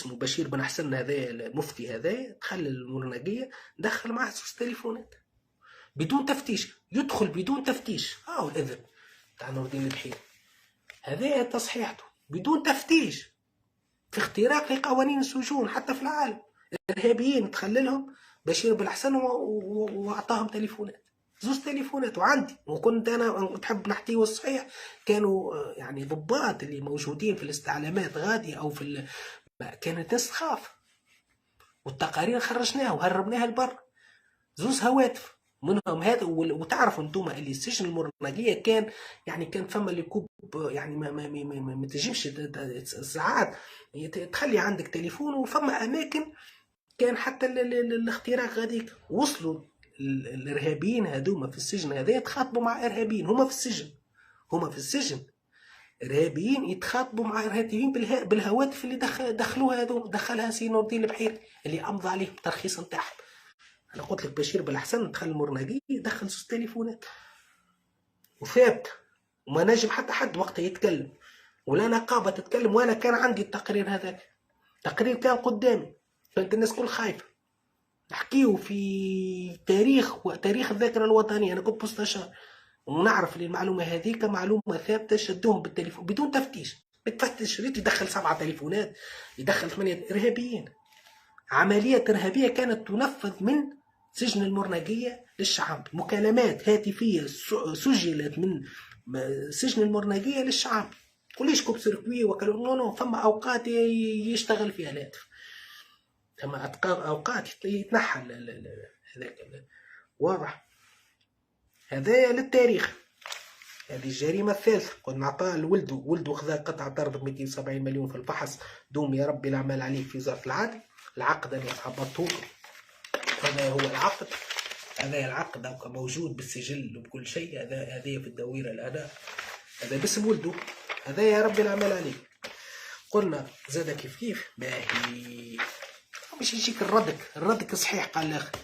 بشير بن حسن هذا المفتي، هذا دخل المرناقية، دخل معه 6 تليفونات بدون تفتيش، يدخل بدون تفتيش. الإذن تاع نور الدين البحيري هذا تصحيحته بدون تفتيش، في اختراق لقوانين السجون حتى في العالم. الإرهابيين تخللهم بشير بن حسن وأعطاهم تليفونات، 2 تليفونات. وعندي، وكنت أنا تحب نحكيه الصحيح، كانوا يعني ضباط اللي موجودين في الاستعلامات غادي أو كانت ناس تخاف، والتقارير خرجناها وهربناها البر. 2 هواتف منهم هذا. وتعرفوا انتم اللي السجن المرنجيه كان يعني كان فما اللي كوب يعني ما تجيبش ساعات تخلي عندك تليفون، وفما اماكن كان حتى الاختراق غاديك وصلوا الارهابيين هذوما في السجن هذا يتخاطبوا مع ارهابيين هما في السجن. هما في السجن ارهابيين يتخاطبوا مع ارهابيين بالهواتف اللي دخلوها هذو، دخلها سي نور الدين البحيري اللي امضى عليه الترخيص نتاعهم. انا قلت لك بشير بالحسن دخل المرناقي دخل 6 تليفونات وثابت، وما نجم حتى حد وقتها يتكلم ولا نقابه تتكلم، وانا كان عندي التقرير هذاك، تقرير كان قدامي، كانت الناس كل خايفه. نحكيو في تاريخ الذاكره الوطنيه، انا كنت مستشار ونعرف اللي المعلومه هذيك معلومه ثابته. شدوهم بالتليفون بدون تفتيش، بتفتش ريت يدخل 7 تليفونات، يدخل 8 ارهابيين. عمليه ارهابيه كانت تنفذ من سجن المرناقيه للشعب، مكالمات هاتفيه سجلت من سجن المرناقيه للشعب. كلش كوب سيركوي وكلو فما اوقات يشتغل فيها الهاتف، فما اوقات يتنحى هذاك. واضح؟ هذايا للتاريخ. هذه الجريمة الثالثة قلنا نعطاها لولده، ولده خذا قطعة أرض ب 270 مليون في الفحص، دوم يا ربي الأعمال عليه في وزارة العدل. العقد اللي هبطوه هذا هو العقد، هذا العقد موجود بالسجل وبكل شيء. هذا في الدويرة الأداء، هذا باسم ولده، هذا يا ربي الأعمال عليه. قلنا زاد كيف باهي باش يجيك الردك صحيح. قال الآخر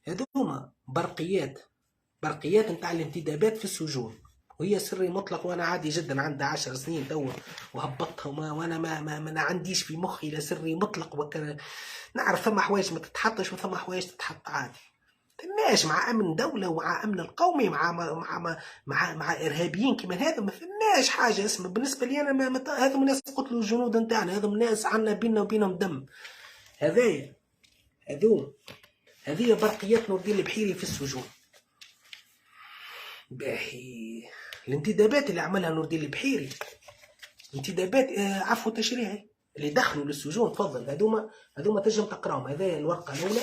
هذوما برقيات نتاع الانتدابات في السجون، وهي سري مطلق، وانا عادي جدا عندي 10 سنين تو وهبطها، وانا ما عنديش في مخي لا سري مطلق نعرف ثم حوايج ما تتحطش وثم حوايج تتحط عادي. فماش مع امن دوله ومع امن القومي مع ارهابيين كما هذا ما فماش حاجه اسمها بالنسبه لي انا. هذم الناس قتلوا الجنود نتاعنا، هذم الناس عندنا بيننا وبينهم دم. هذه برقيات نور الدين البحيري في السجون. باهي الانتدابات اللي عملها نور الدين البحيري، انتدابات عفو تشريعي اللي دخلوا للسجون. تفضل هذوما تنجم تقراهم. هذه الورقه الاولى،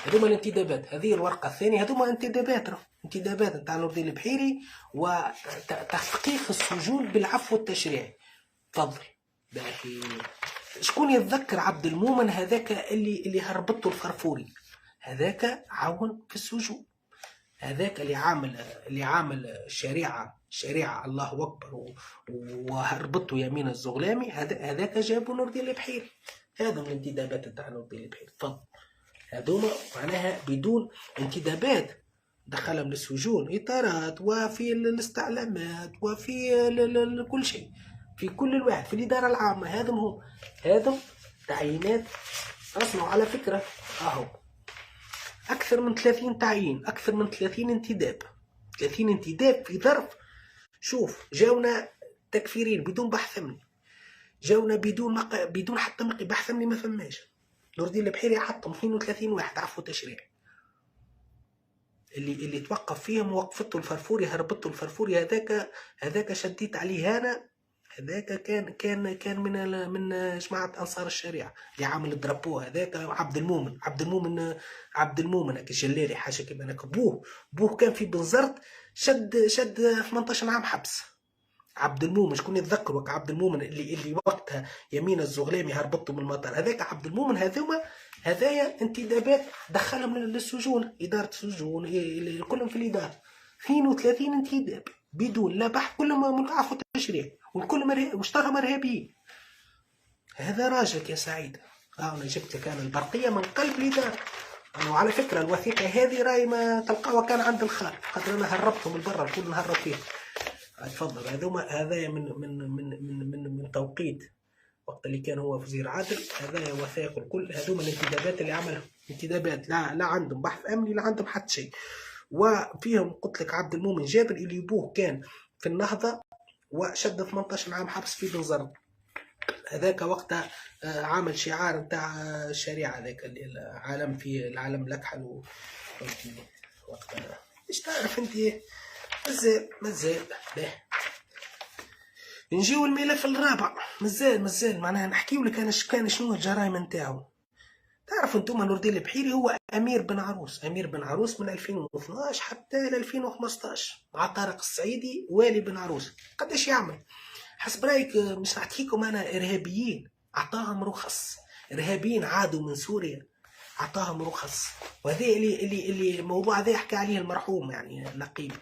هذوما الانتدابات. هذه الورقه الثانيه، هذوما انتدابات نتاع نور الدين البحيري وتحقيق السجون بالعفو التشريعي. تفضل. باهي شكون يتذكر عبد المؤمن هذاك اللي هربته الفرفوري؟ هذاك عاون في السجون، هذاك اللي عامل شريعة الله أكبر وهربطه يمين الزغلامي. هذاك جابوا نور الدين البحيري. هذا من الانتدابات تاع نور الدين البحيري. تفضل. هذوما معناها بدون انتدابات دخلهم للسجون، إطارات وفي الاستعلامات وفي كل شيء، في كل الواحد في الإدارة العامة. هذم تعيينات أصنعوا على فكرة. أهو أكثر من 30 تعيين، أكثر من 30 انتداب، 30 انتداب في ظرف. شوف جاونا تكفيرين بدون بحث أمني، جاونا بدون حتى بحث أمني ما فماش. نور الدين البحيري حطهم 32 واحد عفو تشريعي اللي توقف فيهم وقفته الفرفوري، هربته الفرفوري. هذاك شديت عليه أنا. هذاك كان من جماعة أنصار الشريعة اللي عامل الدرابو. هذاك عبد المؤمن الجلالي حاجة كيما هناك. بوه كان في بنزرت شد 18 عام حبس. عبد المؤمن شكون يتذكرك؟ عبد المؤمن اللي وقتها يمين الزغلامي هربطه من المطار. هذاك عبد المؤمن. هذايا انتدابات دخلهم للسجون، إدارة السجون كلهم في الإدارة. 32 انتداب بدون لا بحث، كلهم من عفو تشريعي والكل واشتغلوا ارهابيين. هذا راجلك يا سعيد. انا جبت لك انا البرقيه من قلب الاداره. وعلى فكره الوثيقه هذه راي ما تلقاوها كان عند الخال، خاطر انا هربتهم البرا الكل نهرب فيه. تفضل. هذا من توقيت وقت اللي كان هو وزير عدل. هذا وثائق الكل. هذوما الانتدابات اللي عملهم، انتدابات لا عندهم بحث امني لا عندهم حتى شيء. وفيهم قلت لك عبد المؤمن جابر اللي ابوه كان في النهضه وشد 18 عام حبس في بنزرت. هذاك وقتها عامل شعار نتاع الشريعه، هذاك العالم في العالم الاكحل وقتها. ايش تعرف انت؟ مازال به. نجيو الملف الرابع. مازال معناها نحكيو لك انا كان شنو الجرائم نتاعو. تعرف انتم نور الدين البحيري هو امير بن عروس، امير بن عروس من 2012 حتى ل 2015 مع طارق السعيدي والي بن عروس. قداش يعمل؟ حسب رايك مش نعطيكم انا ارهابيين اعطاهم رخص، ارهابيين عادوا من سوريا اعطاهم رخص، وهذا اللي الموضوع هذا يحكي عليه المرحوم يعني نقيب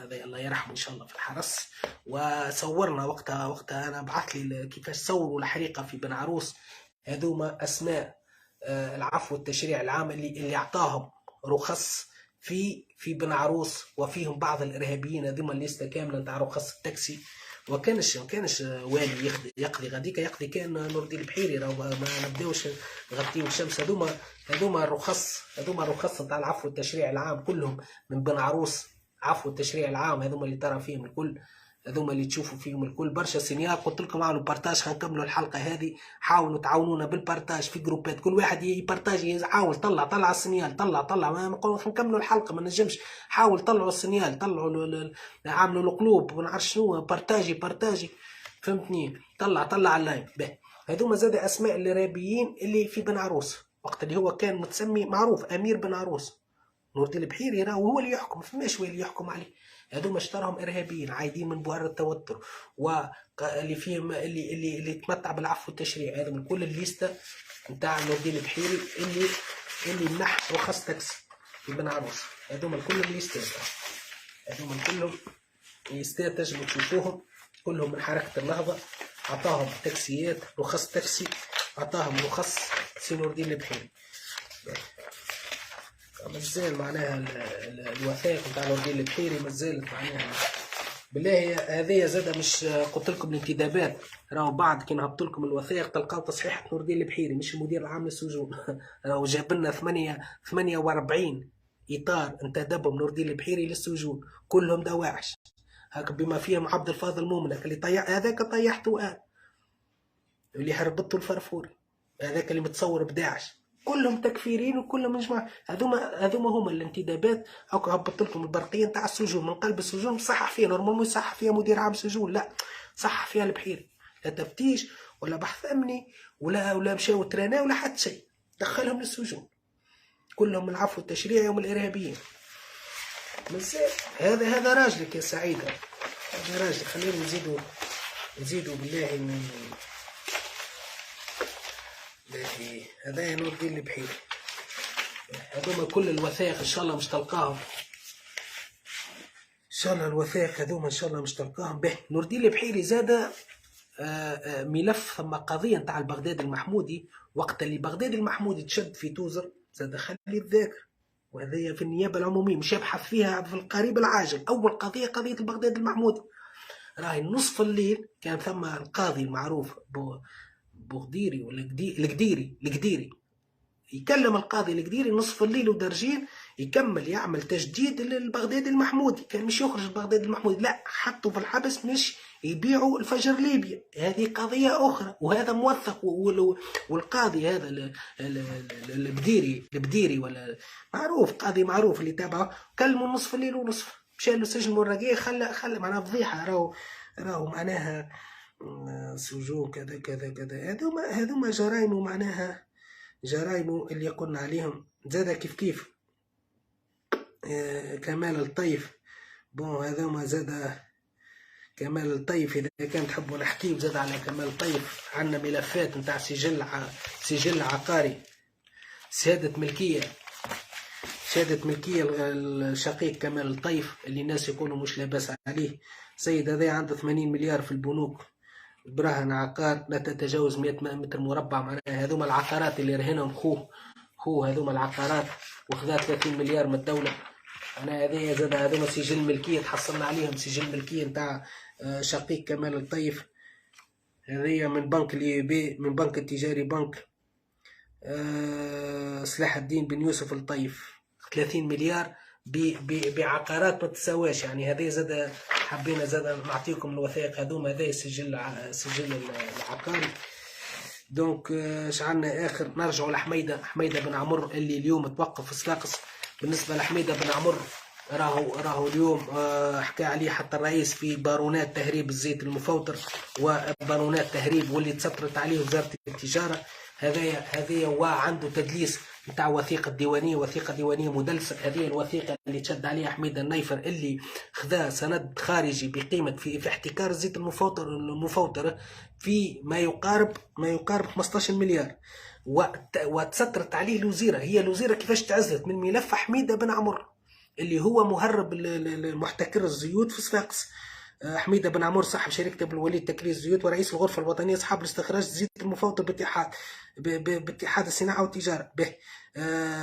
هذا الله يرحمه ان شاء الله في الحرس. وصورنا وقتها انا بعث لي كيفاش صوروا الحريقه في بن عروس. هذوما اسماء العفو والتشريع العام اللي اعطاهم رخص في بن عروس، وفيهم بعض الارهابيين. هذوما الليسته كامله نتاع رخص التاكسي. وكانش والي يقضي غاديك، يقضي كان نور الدين البحيري. راهو ما نبداوش نغطيو الشمس. هذوما الرخص نتاع العفو والتشريع العام كلهم من بن عروس. عفو التشريع العام هذوما اللي ترى فيهم الكل، هذوما اللي تشوفوا فيهم الكل. برشا سينيال قلت لكم اعملوا بارتاج. هنكملوا الحلقه هذه، حاولوا تعاونونا بالبارتاج في جروبات، كل واحد يبارتاج، يحاول طلع السينيال، طلع ما نقول نكملوا الحلقه ما نجمش. حاول طلعوا السينيال، طلعوا عاملوا القلوب ونعرف شنو، بارتاجي فهمتني. طلع اللايف. هذوما زاد اسماء الارهابيين اللي في بن عروس وقت اللي هو كان متسمي معروف امير بن عروس. نور الدين البحيري راهو هو اللي يحكم، فماش اللي يحكم عليه. هذوما اشتراهم ارهابيين عايدين من بؤر التوتر، واللي فيهم اللي تمتع بالعفو والتشريع. هذا من كل الليسته نتاع نور الدين البحيري اللي منح رخص تاكسي في بن عروس. هذوما الكل الليستات، هذوما كلهم الليستات تجمعوا تشوفوهم كلهم من حركه النهضه. عطاهم تاكسيات رخص تاكسي، عطاهم رخص سي نور الدين البحيري. مازال معناها الوثائق نتاع نور الدين البحيري مازالت معناها بالله. هذه زاد مش قلت لكم الانتدابات، راهو بعد كي نهبط لكم الوثائق تلقاو تصحيح نور الدين البحيري مش المدير العام للسجون. راهو جاب لنا 48 اطار انتدبهم نور الدين البحيري للسجون كلهم دواعش، هاك بما فيهم عبد الفاضل مؤمنك اللي هذاك طيحته اللي هربطوا الفرفوري، هذاك اللي متصور بداعش، كلهم تكفيرين وكلهم من جماعه. هذوما هما الانتدابات. هاكا هبطت لكم البرقيه نتاع السجون من قلب السجون، صحح فيها نورمالمون، يصحح فيها مدير عام سجون، لا صحح فيها البحيري، لا تفتيش ولا بحث امني ولا مشاو ترانا ولا حتى شيء، دخلهم للسجون كلهم من العفو التشريعي ومن الارهابيين. مازال هذا راجلك يا سعيد، هذا راجلك. خلينا نزيدوا بالله هذا نور الدين البحيري. هذوما كل الوثائق ان شاء الله مش تلقاهم، ان شاء الله الوثائق هذوما ان شاء الله مش تلقاهم. به نور الدين البحيري زاد ملف ثم قضيه نتاع البغداد المحمودي. وقت اللي بغداد المحمودي تشد في توزر زاد خلي الذاكر، وهذه في النيابه العموميه مش يبحث فيها في القريب العاجل. اول قضيه البغداد المحمودي، راهي نصف الليل كان ثم القاضي المعروف بوغديري ولا القديري يكلم القاضي القديري نصف الليل ودرجين يكمل يعمل تجديد للبغداد المحمودي. كان مش يخرج البغداد المحمودي، لا حطوا في الحبس مش يبيعوا الفجر ليبيا، هذه قضية أخرى وهذا موثق. والقاضي هذا البديري ولا معروف، قاضي معروف اللي تابعه، كلموا نصف الليل ونصف، مشى له سجن مرقيه، خلى معناها فضيحة. راهو معناها سجون كذا كذا كذا. هذوما جرائم، معناها جرائم اللي قلنا عليهم. زاد كيف كمال الطيف. هذوما زاد كمال الطيف. إذا كان تحبوا نحكيو زاد على كمال الطيف، عندنا ملفات نتاع سجل عقاري، شهادة ملكية الشقيق كمال الطيف اللي الناس يقولوا مش لاباس عليه. سيد هذا عنده 80 مليار في البنوك، براهن عقار لا تتجاوز 100 متر مربع. معناها هذوما العقارات اللي رهنهم خوه هذوما العقارات، وخذا 30 مليار من الدولة. أنا هذه زاد هذوما سجل ملكية، تحصلنا عليهم سجل ملكية نتاع شقيق كمال الطيف. هذه من بنك الإيبي، من بنك التجاري، بنك صلاح الدين بن يوسف الطيف، 30 مليار بعقارات ما تسواش. يعني هذه زاد حبينا زاد نعطيكم الوثائق هذوما. هذا سجل العقاري. دونك شعلنا اخر نرجعوا لحميده بن عمر اللي اليوم توقف في صفاقس. بالنسبه لحميده بن عمر راهو اليوم حكى عليه حتى الرئيس في بارونات تهريب الزيت المفوتر وبارونات تهريب واللي تسترت عليه وزاره التجاره. هذايا وعنده تدليس نتاع وثيقه ديوانيه مدلسه. هذه الوثيقه اللي تشد عليها حميد النيفر، اللي خذا سند خارجي بقيمه في احتكار الزيت المفوتر في ما يقارب 15 مليار، وتسترت عليه الوزيره. هي الوزيره كيفاش تعزلت من ملف حميده بن عمر اللي هو مهرب المحتكر الزيوت في صفاقس. حميده بن عمور صاحب شركه بالوليد تكريس الزيوت ورئيس الغرفه الوطنيه اصحاب الاستخراج الزيت المفوض باتحاد الصناعه والتجاره به.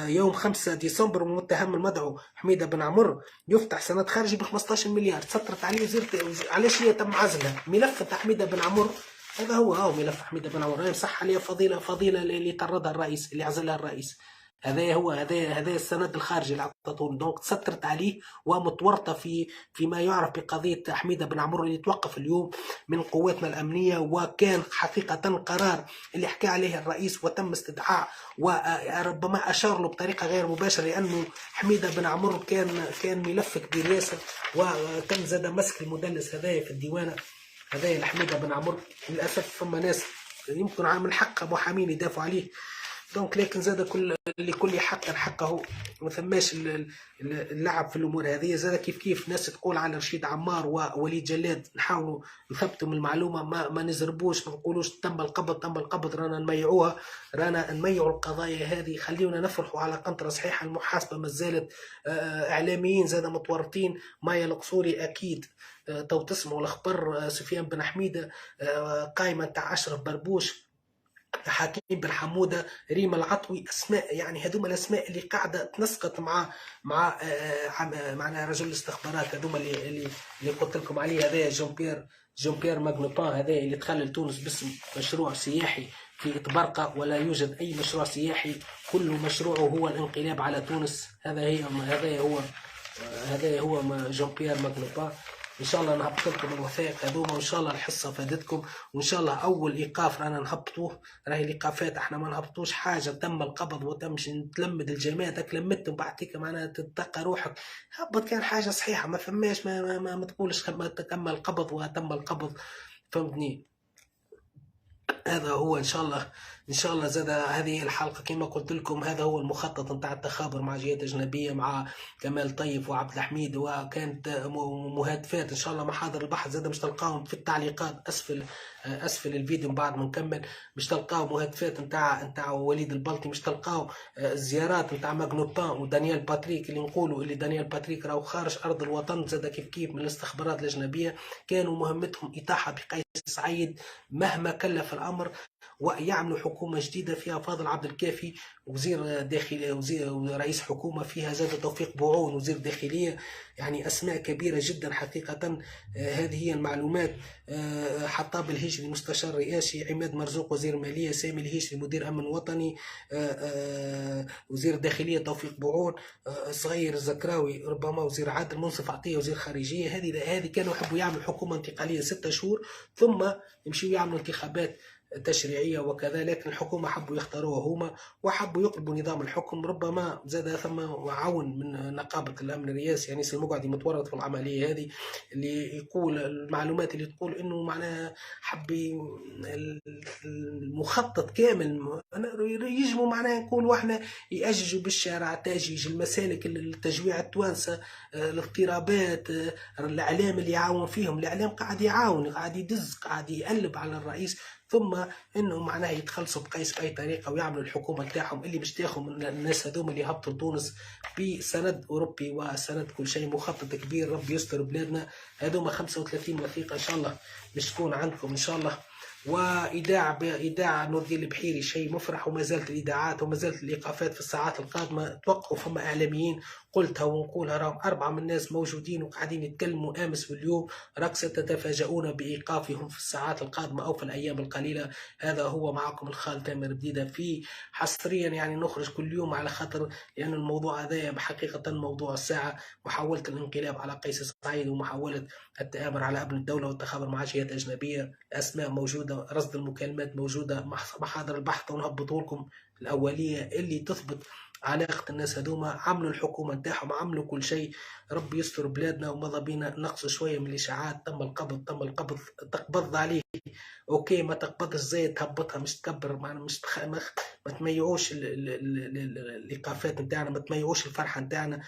يوم 5 ديسمبر المتهم المدعو حميده بن عمر يفتح سند خارجي ب 15 مليار تسطرت عليه وزيرته. علاش هي تم عزلها؟ ملف تاع حميده بن عمر هذا هو ملف حميده بن عمر، صح عليه فضيله اللي طردها الرئيس، اللي عزلها الرئيس. هذا السند الخارجي اللي عطته، دونك تسترت عليه ومتورطه فيما يعرف بقضيه حميده بن عمر اللي توقف اليوم من قواتنا الامنيه. وكان حقيقه قرار اللي حكى عليه الرئيس وتم استدعاء، وربما اشار له بطريقه غير مباشره، لانه حميده بن عمر كان ملف كبير ياسر، وتم زاد مسك المدلس هذايا في الديوانه هذايا لحميده بن عمر. للاسف فما ناس يمكن من حق محامين يدافعوا عليه، دونك لكن زاد لكل حق حقه، ما ثماش اللعب في الامور هذه. زاد كيف ناس تقول على رشيد عمار ووليد جلاد نحاولوا نثبتوا من المعلومه، ما نزربوش، ما نقولوش تم القبض، رانا نميعوها، رانا نميعوا القضايا هذه. خليونا نفرحوا على قنطره صحيحه. المحاسبه ما زالت، اعلاميين زاد متورطين. مايا القصوري اكيد تو تسمعوا الاخبار، سفيان بن حميده، قائمه تاع اشرف بربوش، حكيم بن حموده، ريما العطوي، اسماء يعني هذوما الاسماء اللي قاعده تنسقط مع رجل الاستخبارات هذوما اللي قلت لكم عليه. هذا جون بيير ماغنوبان، هذا اللي دخل تونس باسم مشروع سياحي في إطبرقة، ولا يوجد أي مشروع سياحي، كل مشروعه هو الانقلاب على تونس. هذا هو جون بيير ماغنوبان. ان شاء الله نهبط لكم الوثائق هذوما، وان شاء الله الحصه فادتكم، وان شاء الله اول ايقاف رانا نهبطوه. راهي الايقافات احنا ما نهبطوش حاجه، تم القبض وتمش تلمد الجماعه، لمدتهم بعد هيك معناها تتقى روحك. هبط كان حاجه صحيحه، ما فماش ما تقولش تم القبض وتم القبض، فهمتني؟ هذا هو ان شاء الله زاد هذه الحلقه كما قلت لكم. هذا هو المخطط نتاع التخابر مع جهات اجنبيه، مع كمال طيب وعبد الحميد، وكانت مهادفات. ان شاء الله محاضر البحث زاد مش تلقاهم في التعليقات اسفل الفيديو بعد ما نكمل، مش تلقاو مهادفات نتاع وليد البلطي، مش تلقاو الزيارات نتاع ماغنوبان ودانيال باتريك، اللي نقولوا اللي دانيال باتريك راهو خارج ارض الوطن. زاد كيف من الاستخبارات الاجنبيه كانوا مهمتهم اطاحه بقيس سعيد مهما كلف الامر، ويعملوا حكومه جديده فيها فاضل عبد الكافي وزير داخليه، وزير رئيس حكومه فيها زاد توفيق بوعون وزير داخليه، يعني اسماء كبيره جدا حقيقه. هذه هي المعلومات. حطاب الهجري مستشار رئاسي، عماد مرزوق وزير ماليه، سامي الهجري مدير امن وطني، وزير داخليه توفيق بوعون، صغير الزكراوي ربما وزير عدل، منصف عطيه وزير خارجيه. هذه كانوا يحبوا يعملوا حكومه انتقاليه 6 شهور ثم يمشيوا يعملوا انتخابات تشريعية وكذا، لكن الحكومة حبوا يختاروها هما وحبوا يقلبوا نظام الحكم. ربما زاد ثم عون من نقابة الأمن الرئاسي، يعني المقعدي متورط في العملية هذه، اللي يقول المعلومات اللي تقول إنه معناها حب المخطط كامل يجموا، معناها نقولوا احنا يأججوا بالشارع تاجيج المسالك، التجويع التوانسة، الاضطرابات، الإعلام اللي يعاون فيهم. الإعلام قاعد يعاون، قاعد يدز، قاعد يقلب على الرئيس، ثم انه معناه يتخلصوا بقيس باي طريقه ويعملوا الحكومه تاعهم اللي باش تاخذ من الناس هذوما اللي هبطوا لتونس بسند اوروبي وسند كل شيء. مخطط كبير، ربي يستر بلادنا. هذوما 35 وثيقه ان شاء الله باش تكون عندكم ان شاء الله. وايداع نور الدين البحيري شيء مفرح، وما زالت الايداعات وما زالت الايقافات في الساعات القادمه. توقعوا فما اعلاميين قلتها ونقولها، راهم 4 من الناس موجودين وقاعدين يتكلموا امس واليوم، راك ستتفاجؤون بايقافهم في الساعات القادمه او في الايام القليله. هذا هو معكم الخال تامر بديده في حصريا، يعني نخرج كل يوم على خاطر لان الموضوع هذا بحقيقه موضوع الساعه، محاوله الانقلاب على قيس سعيد ومحاوله التآمر على ابن الدوله والتخابر مع جهات اجنبيه. الاسماء موجوده، رصد المكالمات موجوده، محاضر البحث ونهبطوا لكم الاوليه اللي تثبت علاقة الناس هذوما، عملوا الحكومة نتاعهم، عملوا كل شيء. ربي يستر بلادنا وماذا بينا نقص شوية من الإشاعات. تم القبض تقبض عليه، اوكي، ما تقبضش زي تهبطها، مش تكبر معنا، مش ما تميعوش الايقافات نتاعنا، ما تميعوش الفرحه نتاعنا.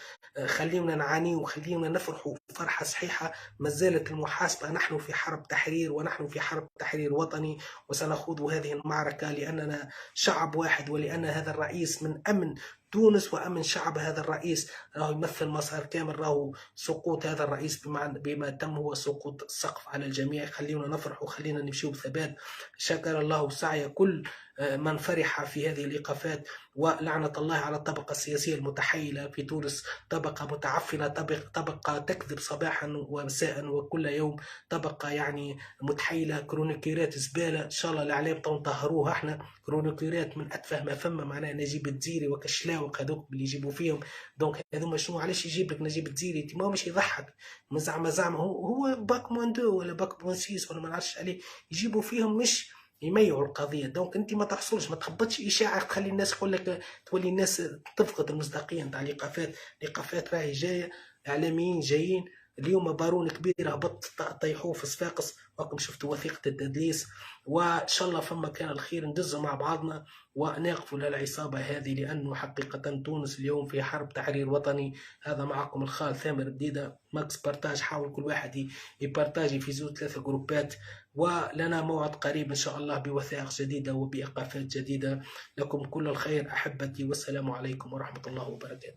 خلينا نعاني وخلينا نفرحوا فرحه صحيحه. ما زالت المحاسبه، نحن في حرب تحرير، ونحن في حرب تحرير وطني، وسنخوض هذه المعركه لاننا شعب واحد، ولان هذا الرئيس من امن تونس وامن شعب. هذا الرئيس راهو يمثل مسار كامل، راهو سقوط هذا الرئيس بما تم هو سقوط السقف على الجميع. خلينا نفرح وخلينا نمشيو بثبات. شكر الله سعي كل من فرح في هذه الإيقافات، ولعنة الله على الطبقة السياسية المتحيلة في تونس، طبقة متعفنة، طبقة تكذب صباحا ومساء وكل يوم، طبقة يعني متحيلة، كرونيكيرات زبالة. إن شاء الله الإعلام طهروها. احنا كرونيكيرات من أتفه ما فما، معناها نجيب الدزيري وكشلاوق هذوك اللي يجيبوا فيهم. دونك هذوما شنو، علاش يجيب لك نجيب الدزيري؟ ما هو مش يضحك، زعما هو باك موان دو ولا باك موان سيس ولا ما نعرفش عليه، يجيبوا فيهم مش يميعوا القضيه. دونك انت ما تحصلش، ما تخبطش اشاعه تخلي الناس تقول لك، تولي الناس تفقد المصداقيه نتاع الايقافات. الايقافات راهي جايه، اعلاميين جايين. اليوم بارون كبير هبط طيحوه في صفاقس، راكم شفتوا وثيقه التدليس. وان شاء الله فما كان الخير ندزوا مع بعضنا ونقفوا للعصابه هذه، لانه حقيقه تونس اليوم في حرب تحرير وطني. هذا معكم الخال ثامر الديده، ماكس بارتاج. حاول كل واحد يبارتاجي في زوج ثلاثه جروبات. ولنا موعد قريب إن شاء الله بوثائق جديدة وبإيقافات جديدة. لكم كل الخير أحبتي، والسلام عليكم ورحمة الله وبركاته.